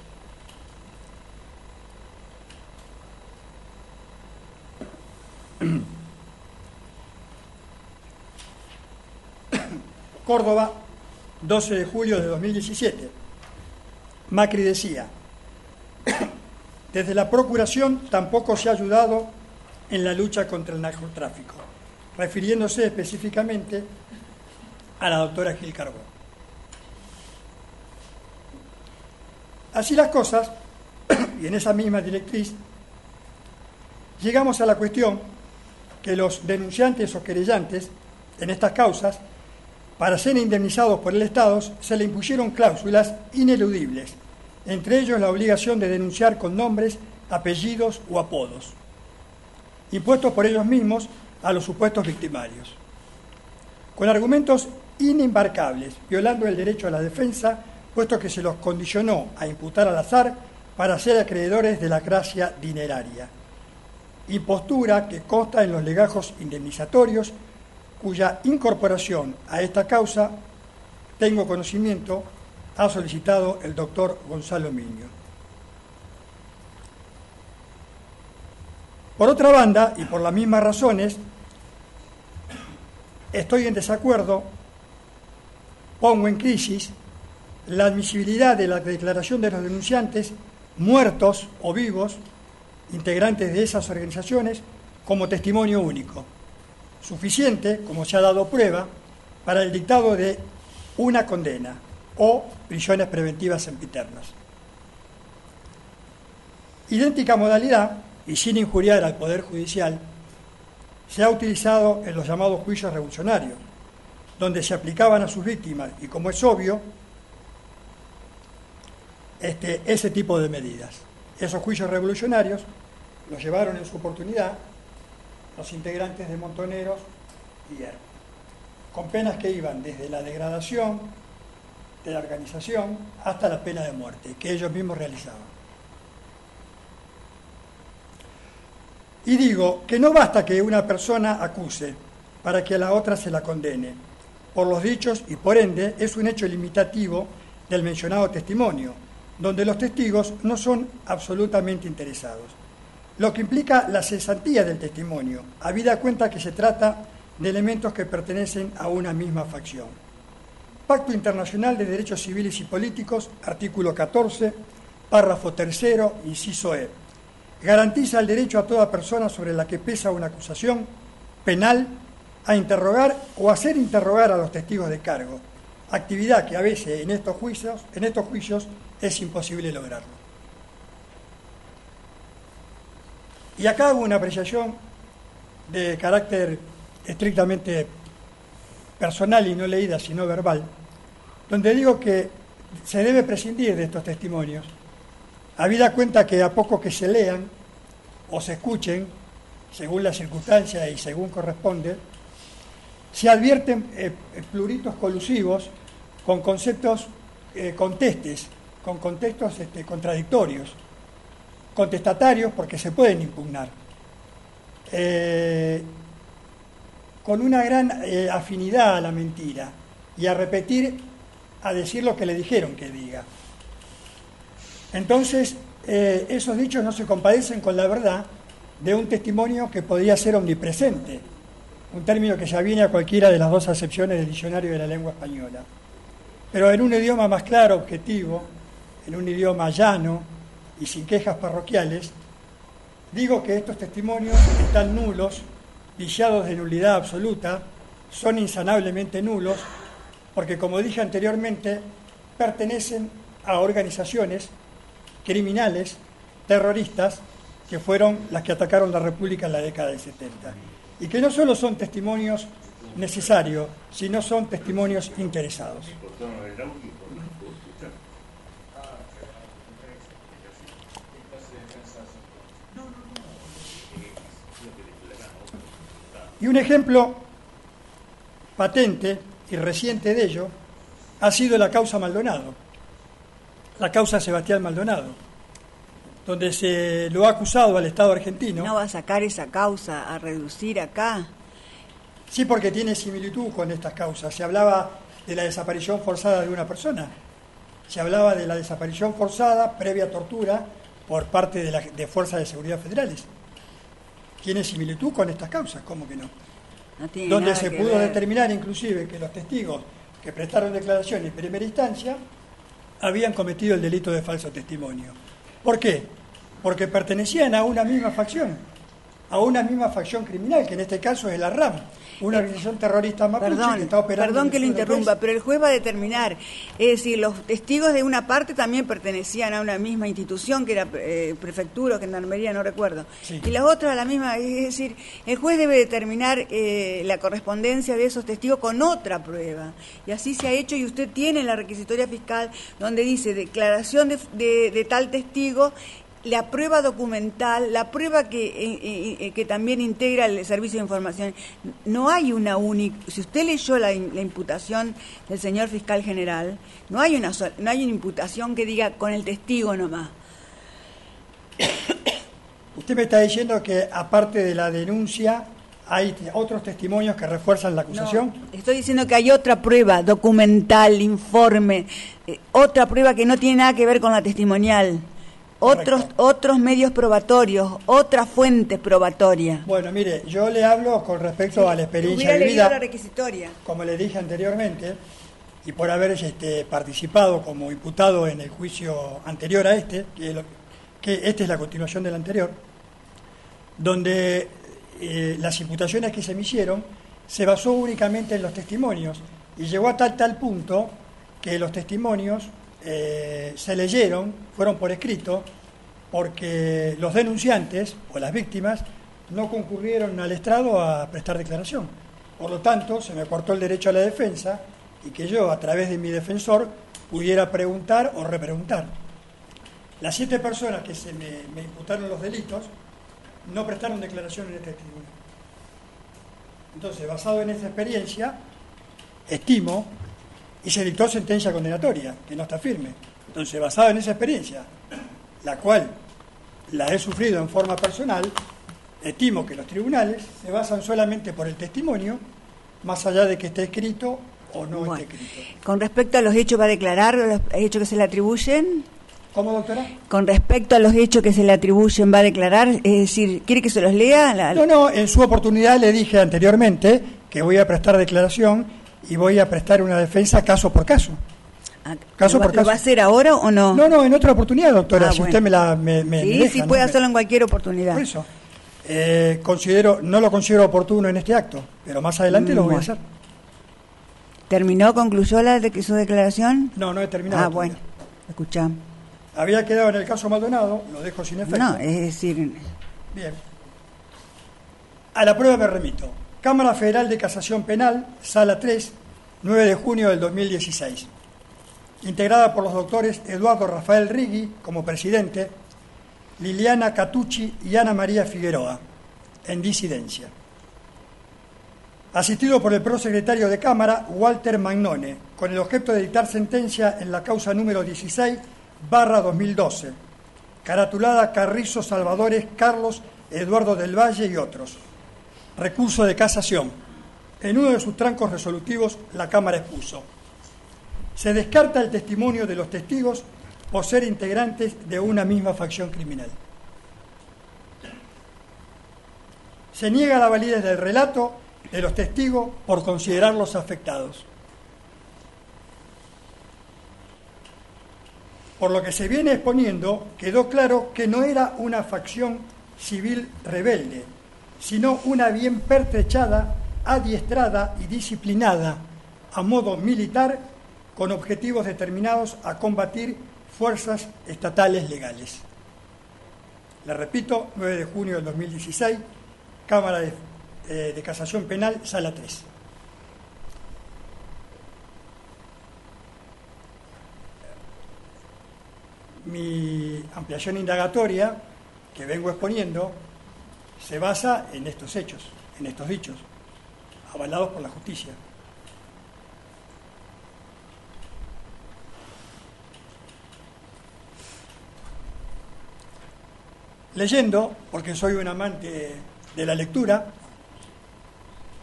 Córdoba, 12 de julio de 2017. Macri decía: desde la Procuración tampoco se ha ayudado en la lucha contra el narcotráfico, refiriéndose específicamente a la doctora Gil Carbó. Así las cosas, y en esa misma directriz, llegamos a la cuestión que los denunciantes o querellantes en estas causas, para ser indemnizados por el Estado, se le impusieron cláusulas ineludibles, entre ellos la obligación de denunciar con nombres, apellidos o apodos, impuestos por ellos mismos a los supuestos victimarios, con argumentos inembarcables, violando el derecho a la defensa, puesto que se los condicionó a imputar al azar para ser acreedores de la gracia dineraria, impostura que consta en los legajos indemnizatorios, cuya incorporación a esta causa, tengo conocimiento, ha solicitado el doctor Gonzalo Miño. Por otra banda, y por las mismas razones, estoy en desacuerdo, pongo en crisis la admisibilidad de la declaración de los denunciantes, muertos o vivos, integrantes de esas organizaciones, como testimonio único, suficiente, como se ha dado prueba, para el dictado de una condena o prisiones preventivas sempiternas. Idéntica modalidad, y sin injuriar al Poder Judicial, se ha utilizado en los llamados juicios revolucionarios, donde se aplicaban a sus víctimas, y como es obvio, ese tipo de medidas. Esos juicios revolucionarios los llevaron en su oportunidad los integrantes de Montoneros y Hierro, con penas que iban desde la degradación de la organización hasta la pena de muerte, que ellos mismos realizaban. Y digo que no basta que una persona acuse para que a la otra se la condene, por los dichos, y por ende es un hecho limitativo del mencionado testimonio, donde los testigos no son absolutamente interesados, lo que implica la cesantía del testimonio, habida cuenta que se trata de elementos que pertenecen a una misma facción. Pacto Internacional de Derechos Civiles y Políticos, artículo 14, párrafo 3º, inciso E. garantiza el derecho a toda persona sobre la que pesa una acusación penal a interrogar o hacer interrogar a los testigos de cargo, actividad que a veces en estos juicios es imposible lograrlo. Y acá hago una apreciación de carácter estrictamente personal y no leída, sino verbal, donde digo que se debe prescindir de estos testimonios, habida cuenta que a poco que se lean o se escuchen, según las circunstancias y según corresponde, se advierten pluritos colusivos con conceptos contestes, con contextos contradictorios, contestatarios porque se pueden impugnar, con una gran afinidad a la mentira y a repetir, a decir lo que le dijeron que diga. Entonces, esos dichos no se compadecen con la verdad de un testimonio que podía ser omnipresente, un término que ya viene a cualquiera de las dos acepciones del diccionario de la lengua española, pero en un idioma más claro, objetivo, en un idioma llano y sin quejas parroquiales, digo que estos testimonios están nulos, viciados de nulidad absoluta, son insanablemente nulos, porque como dije anteriormente, pertenecen a organizaciones criminales, terroristas, que fueron las que atacaron la República en la década del 70. Y que no solo son testimonios necesarios, sino son testimonios interesados. Y un ejemplo patente y reciente de ello ha sido la causa Maldonado, la causa Sebastián Maldonado, donde se lo ha acusado al Estado argentino. ¿No va a sacar esa causa a reducir acá? Sí, porque tiene similitud con estas causas. Se hablaba de la desaparición forzada de una persona, se hablaba de la desaparición forzada previa tortura por parte de fuerzas de seguridad federales. Tiene similitud con estas causas, ¿cómo que no? No tiene donde nada se que pudo ver. determinar inclusive que los testigos que prestaron declaración en primera instancia habían cometido el delito de falso testimonio. ¿Por qué? Porque pertenecían a una misma facción criminal, que en este caso es la RAM, una organización terrorista mapuche que está operando. Perdón que lo en el sur del interrumpa, país. pero el juez va a determinar. Es decir, los testigos de una parte también pertenecían a una misma institución, que era prefectura o gendarmería, no recuerdo. Sí. Y las otras a la misma. Es decir, el juez debe determinar la correspondencia de esos testigos con otra prueba. Y así se ha hecho, y usted tiene la requisitoria fiscal donde dice declaración de tal testigo, la prueba documental, la prueba que también integra el servicio de información. No hay una única. Si usted leyó la imputación del señor fiscal general, no hay una imputación que diga con el testigo nomás. Usted me está diciendo que aparte de la denuncia hay otros testimonios que refuerzan la acusación. No, estoy diciendo que hay otra prueba documental, informe, otra prueba que no tiene nada que ver con la testimonial. Otros medios probatorios, otra fuente probatoria. Bueno, mire, yo le hablo con respecto a la experiencia Hubiera vivida, leído la requisitoria. como le dije anteriormente, y por haber participado como imputado en el juicio anterior a este, que este es la continuación del anterior, donde las imputaciones que se me hicieron se basó únicamente en los testimonios, y llegó a tal punto que los testimonios se leyeron, fueron por escrito, porque los denunciantes o las víctimas no concurrieron al estrado a prestar declaración. Por lo tanto, se me cortó el derecho a la defensa y que yo, a través de mi defensor, pudiera preguntar o repreguntar. Las 7 personas que se me imputaron los delitos no prestaron declaración en este tribunal. Entonces, basado en esa experiencia, estimo, y se dictó sentencia condenatoria, que no está firme. Entonces, basado en esa experiencia, la cual la he sufrido en forma personal, estimo que los tribunales se basan solamente por el testimonio, más allá de que esté escrito o no esté escrito. Con respecto a los hechos, ¿va a declarar los hechos que se le atribuyen? ¿Cómo, doctora? Con respecto a los hechos que se le atribuyen, ¿va a declarar? Es decir, ¿quiere que se los lea? No, en su oportunidad le dije anteriormente que voy a prestar declaración y voy a prestar una defensa caso por caso. Caso por ¿Lo caso. va a hacer ahora o no? No, en otra oportunidad, doctora, si bueno. usted me Sí, deja, sí, ¿no? puede hacerlo en cualquier oportunidad. Por eso, no lo considero oportuno en este acto, pero más adelante lo voy a hacer. ¿Terminó, concluyó su declaración? No he terminado. Bueno, escuchá. Había quedado en el caso Maldonado, lo dejo sin efecto. No, es decir... Bien. A la prueba me remito. Cámara Federal de Casación Penal, Sala 3, 9 de junio del 2016. Integrada por los doctores Eduardo Rafael Rigui como presidente, Liliana Catucci y Ana María Figueroa, en disidencia. Asistido por el prosecretario de Cámara, Walter Magnone, con el objeto de dictar sentencia en la causa número 16/2012, caratulada Carrizo Salvadores Carlos Eduardo del Valle y otros. Recurso de casación. En uno de sus trancos resolutivos, la Cámara expuso: se descarta el testimonio de los testigos por ser integrantes de una misma facción criminal. Se niega la validez del relato de los testigos por considerarlos afectados. Por lo que se viene exponiendo, quedó claro que no era una facción civil rebelde, sino una bien pertrechada, adiestrada y disciplinada a modo militar con objetivos determinados a combatir fuerzas estatales legales. Le repito, 9 de junio del 2016, Cámara de Casación Penal, Sala 3. Mi ampliación indagatoria, que vengo exponiendo, se basa en estos hechos, en estos dichos, avalados por la justicia. Leyendo, porque soy un amante de la lectura,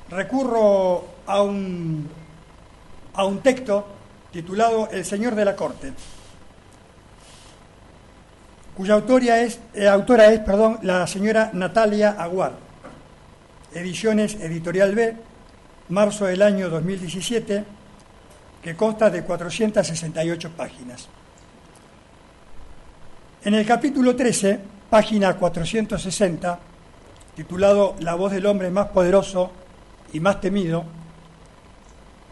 recurro a un texto titulado El Señor de la Corte, cuya autora es la señora Natalia Aguar, Ediciones Editorial B, marzo del año 2017, que consta de 468 páginas. En el capítulo 13, página 460, titulado La voz del hombre más poderoso y más temido,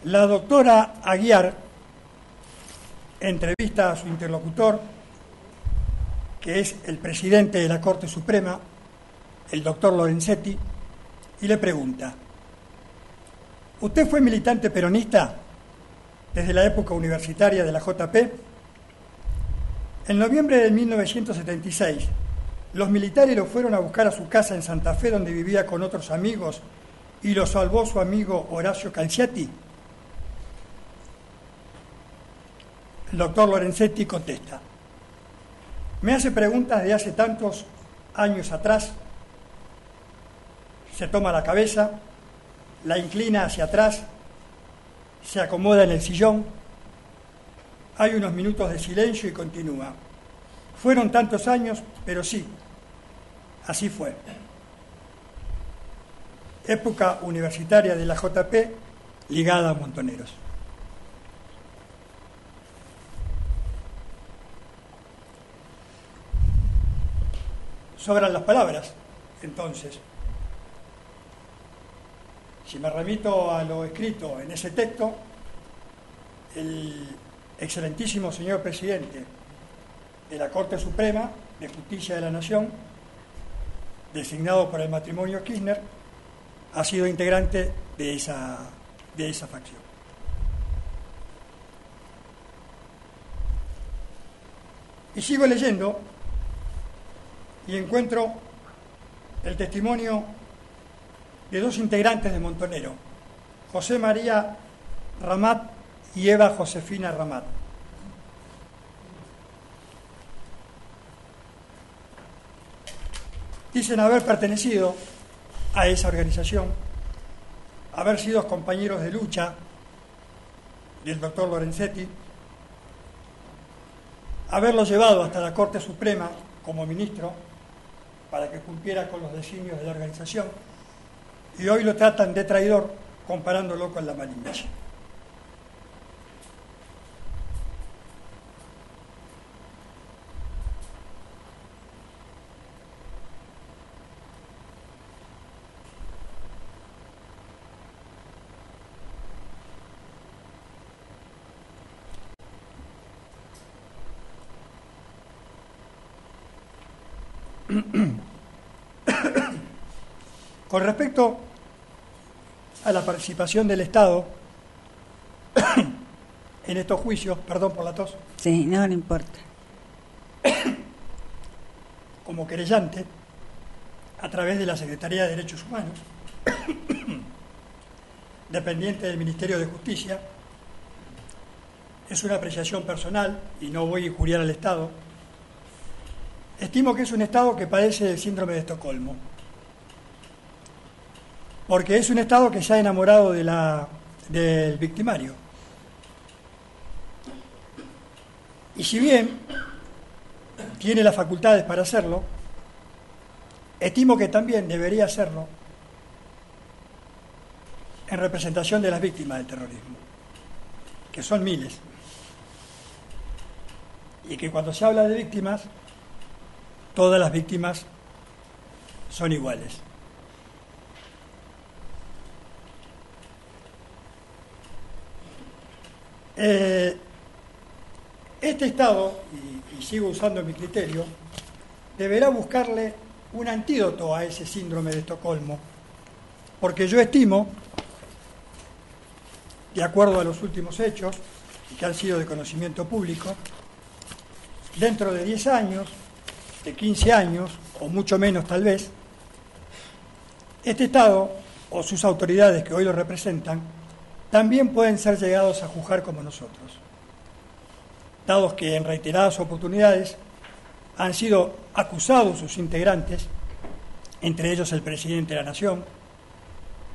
la doctora Aguiar entrevista a su interlocutor, que es el presidente de la Corte Suprema, el doctor Lorenzetti, y le pregunta: ¿usted fue militante peronista desde la época universitaria de la JP? En noviembre de 1976, los militares lo fueron a buscar a su casa en Santa Fe, donde vivía con otros amigos, y lo salvó su amigo Horacio Calciati. El doctor Lorenzetti contesta: me hace preguntas de hace tantos años atrás. Se toma la cabeza, la inclina hacia atrás, se acomoda en el sillón. Hay unos minutos de silencio y continúa: fueron tantos años, pero sí, así fue. Época universitaria de la JP ligada a Montoneros. Sobran las palabras, entonces. Si me remito a lo escrito en ese texto, el excelentísimo señor presidente de la Corte Suprema de Justicia de la Nación, designado por el matrimonio Kirchner, ha sido integrante de esa facción. Y sigo leyendo y encuentro el testimonio de dos integrantes de Montonero, José María Ramat y Eva Josefina Ramat. Dicen haber pertenecido a esa organización, haber sido compañeros de lucha del doctor Lorenzetti, haberlo llevado hasta la Corte Suprema como ministro para que cumpliera con los designios de la organización, y hoy lo tratan de traidor comparándolo con la Malinche. Con respecto a la participación del Estado en estos juicios, perdón por la tos. Sí, no importa. Como querellante, a través de la Secretaría de Derechos Humanos, dependiente del Ministerio de Justicia, es una apreciación personal y no voy a injuriar al Estado. Estimo que es un Estado que padece del síndrome de Estocolmo, porque es un Estado que se ha enamorado del victimario. Y si bien tiene las facultades para hacerlo, estimo que también debería hacerlo en representación de las víctimas del terrorismo, que son miles. Y que cuando se habla de víctimas, todas las víctimas son iguales. Este Estado, y sigo usando mi criterio, deberá buscarle un antídoto a ese síndrome de Estocolmo, porque yo estimo, de acuerdo a los últimos hechos, y que han sido de conocimiento público, dentro de 10 años, de 15 años, o mucho menos tal vez, este Estado, o sus autoridades que hoy lo representan, también pueden ser llegados a juzgar como nosotros, dados que en reiteradas oportunidades han sido acusados sus integrantes, entre ellos el presidente de la Nación,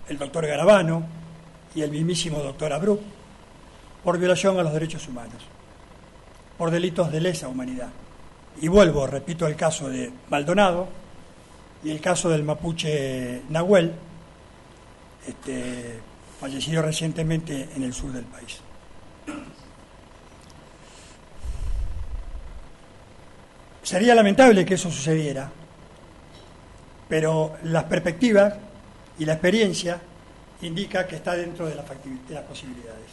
el doctor Garabano y el mismísimo doctor Abreu, por violación a los derechos humanos, por delitos de lesa humanidad. Y vuelvo, repito, el caso de Maldonado y el caso del mapuche Nahuel, fallecido recientemente en el sur del país. Sería lamentable que eso sucediera, pero las perspectivas y la experiencia indica que está dentro de las posibilidades.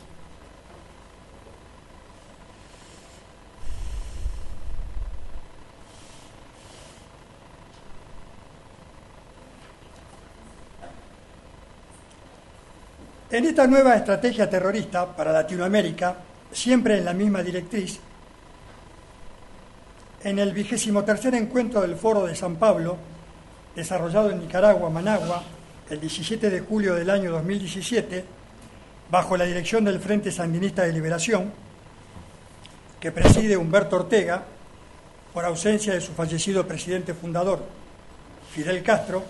En esta nueva estrategia terrorista para Latinoamérica, siempre en la misma directriz, en el 23º encuentro del Foro de San Pablo, desarrollado en Nicaragua, Managua, el 17 de julio del año 2017, bajo la dirección del Frente Sandinista de Liberación, que preside Humberto Ortega, por ausencia de su fallecido presidente fundador, Fidel Castro,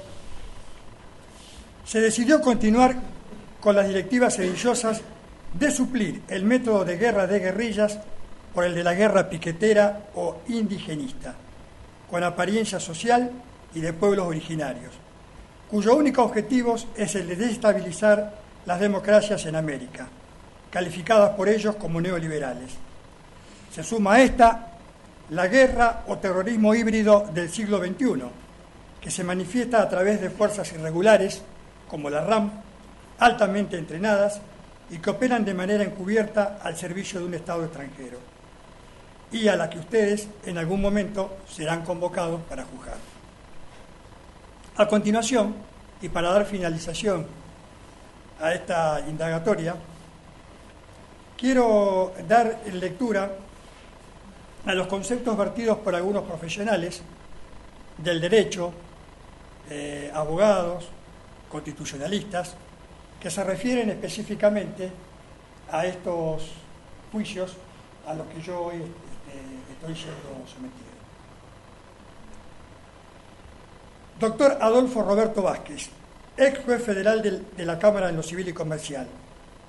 se decidió continuar con las directivas sediciosas de suplir el método de guerra de guerrillas por el de la guerra piquetera o indigenista, con apariencia social y de pueblos originarios, cuyo único objetivo es el de desestabilizar las democracias en América, calificadas por ellos como neoliberales. Se suma a esta la guerra o terrorismo híbrido del siglo XXI, que se manifiesta a través de fuerzas irregulares, como la RAM, altamente entrenadas y que operan de manera encubierta al servicio de un Estado extranjero, y a la que ustedes en algún momento serán convocados para juzgar. A continuación, y para dar finalización a esta indagatoria, quiero dar lectura a los conceptos vertidos por algunos profesionales del derecho, abogados, constitucionalistas, que se refieren específicamente a estos juicios a los que yo hoy estoy siendo sometido. Doctor Adolfo Roberto Vázquez, ex juez federal de la Cámara en lo Civil y Comercial,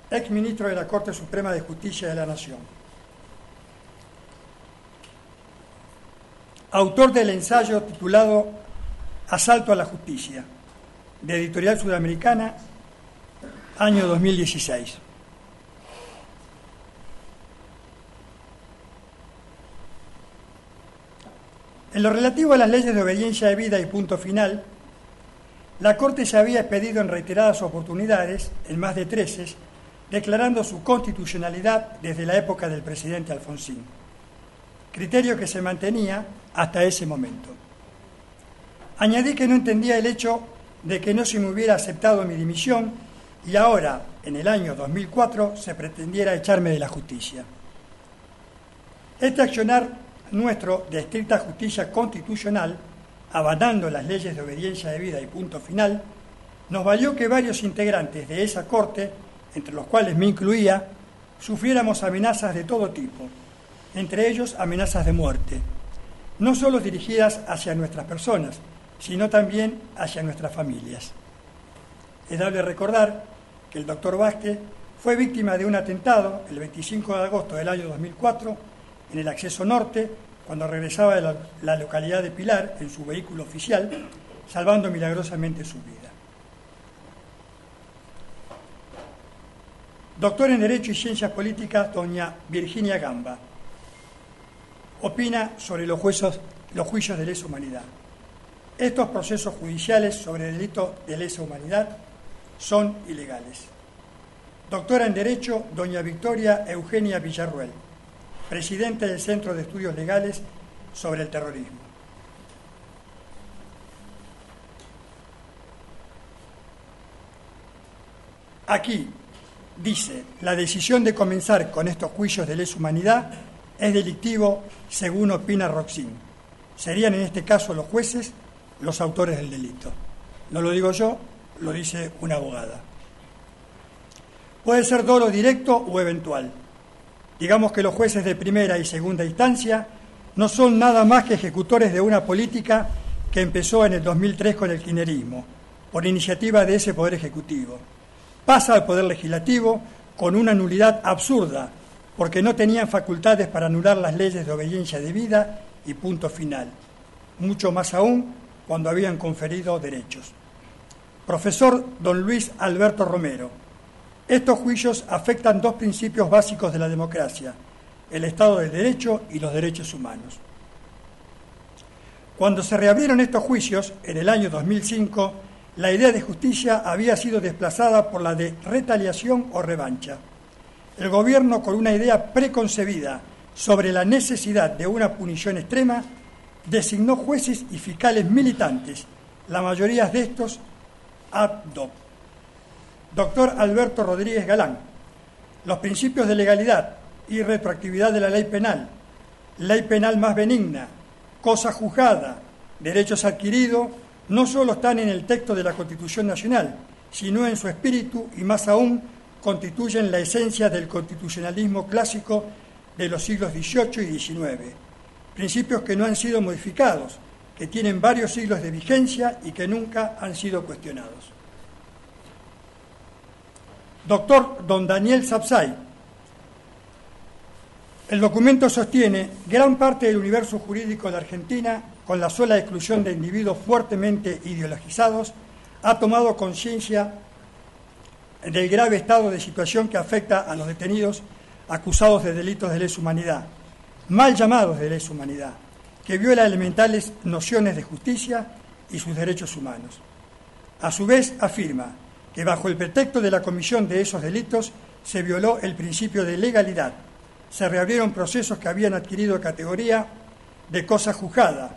ex ministro de la Corte Suprema de Justicia de la Nación, autor del ensayo titulado Asalto a la Justicia, de Editorial Sudamericana, año 2016. En lo relativo a las leyes de obediencia debida y punto final, la Corte se había expedido en reiteradas oportunidades, en más de 13, declarando su constitucionalidad desde la época del presidente Alfonsín, criterio que se mantenía hasta ese momento. Añadí que no entendía el hecho de que no se me hubiera aceptado mi dimisión y ahora, en el año 2004, se pretendiera echarme de la justicia. Este accionar nuestro de estricta justicia constitucional, avalando las leyes de obediencia debida y punto final, nos valió que varios integrantes de esa Corte, entre los cuales me incluía, sufriéramos amenazas de todo tipo, entre ellos amenazas de muerte, no solo dirigidas hacia nuestras personas, sino también hacia nuestras familias. Es dable recordar que el doctor Vázquez fue víctima de un atentado el 25 de agosto del año 2004 en el acceso norte, cuando regresaba de la localidad de Pilar en su vehículo oficial, salvando milagrosamente su vida. Doctor en Derecho y Ciencias Políticas, doña Virginia Gamba, opina sobre los juicios de lesa humanidad. Estos procesos judiciales sobre delitos de lesa humanidad son ilegales. Doctora en Derecho, doña Victoria Eugenia Villarruel, presidente del Centro de Estudios Legales sobre el Terrorismo. Aquí dice, la decisión de comenzar con estos juicios de lesa humanidad es delictivo según opina Roxin. Serían en este caso los jueces los autores del delito. No lo digo yo, lo dice una abogada. Puede ser dolo directo o eventual. Digamos que los jueces de primera y segunda instancia no son nada más que ejecutores de una política que empezó en el 2003 con el kirchnerismo, por iniciativa de ese Poder Ejecutivo. Pasa al Poder Legislativo con una nulidad absurda, porque no tenían facultades para anular las leyes de obediencia debida y punto final. Mucho más aún cuando habían conferido derechos. Profesor don Luis Alberto Romero, estos juicios afectan dos principios básicos de la democracia, el Estado de Derecho y los derechos humanos. Cuando se reabrieron estos juicios, en el año 2005, la idea de justicia había sido desplazada por la de retaliación o revancha. El gobierno, con una idea preconcebida sobre la necesidad de una punición extrema, designó jueces y fiscales militantes, la mayoría de estos ad hoc. Doctor Alberto Rodríguez Galán, los principios de legalidad y retroactividad de la ley penal más benigna, cosa juzgada, derechos adquiridos, no solo están en el texto de la Constitución Nacional, sino en su espíritu y más aún constituyen la esencia del constitucionalismo clásico de los siglos XVIII y XIX. Principios que no han sido modificados, que tienen varios siglos de vigencia y que nunca han sido cuestionados. Doctor don Daniel Sapsay, el documento sostiene gran parte del universo jurídico de Argentina, con la sola exclusión de individuos fuertemente ideologizados, ha tomado conciencia del grave estado de situación que afecta a los detenidos acusados de delitos de lesa humanidad, mal llamados de lesa humanidad, que viola elementales nociones de justicia y sus derechos humanos. A su vez, afirma que bajo el pretexto de la comisión de esos delitos se violó el principio de legalidad, se reabrieron procesos que habían adquirido categoría de cosa juzgada,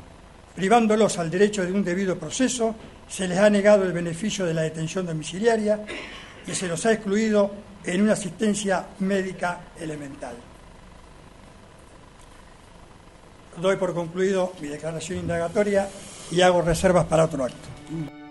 privándolos al derecho de un debido proceso, se les ha negado el beneficio de la detención domiciliaria y se los ha excluido en una asistencia médica elemental. Doy por concluido mi declaración indagatoria y hago reservas para otro acto.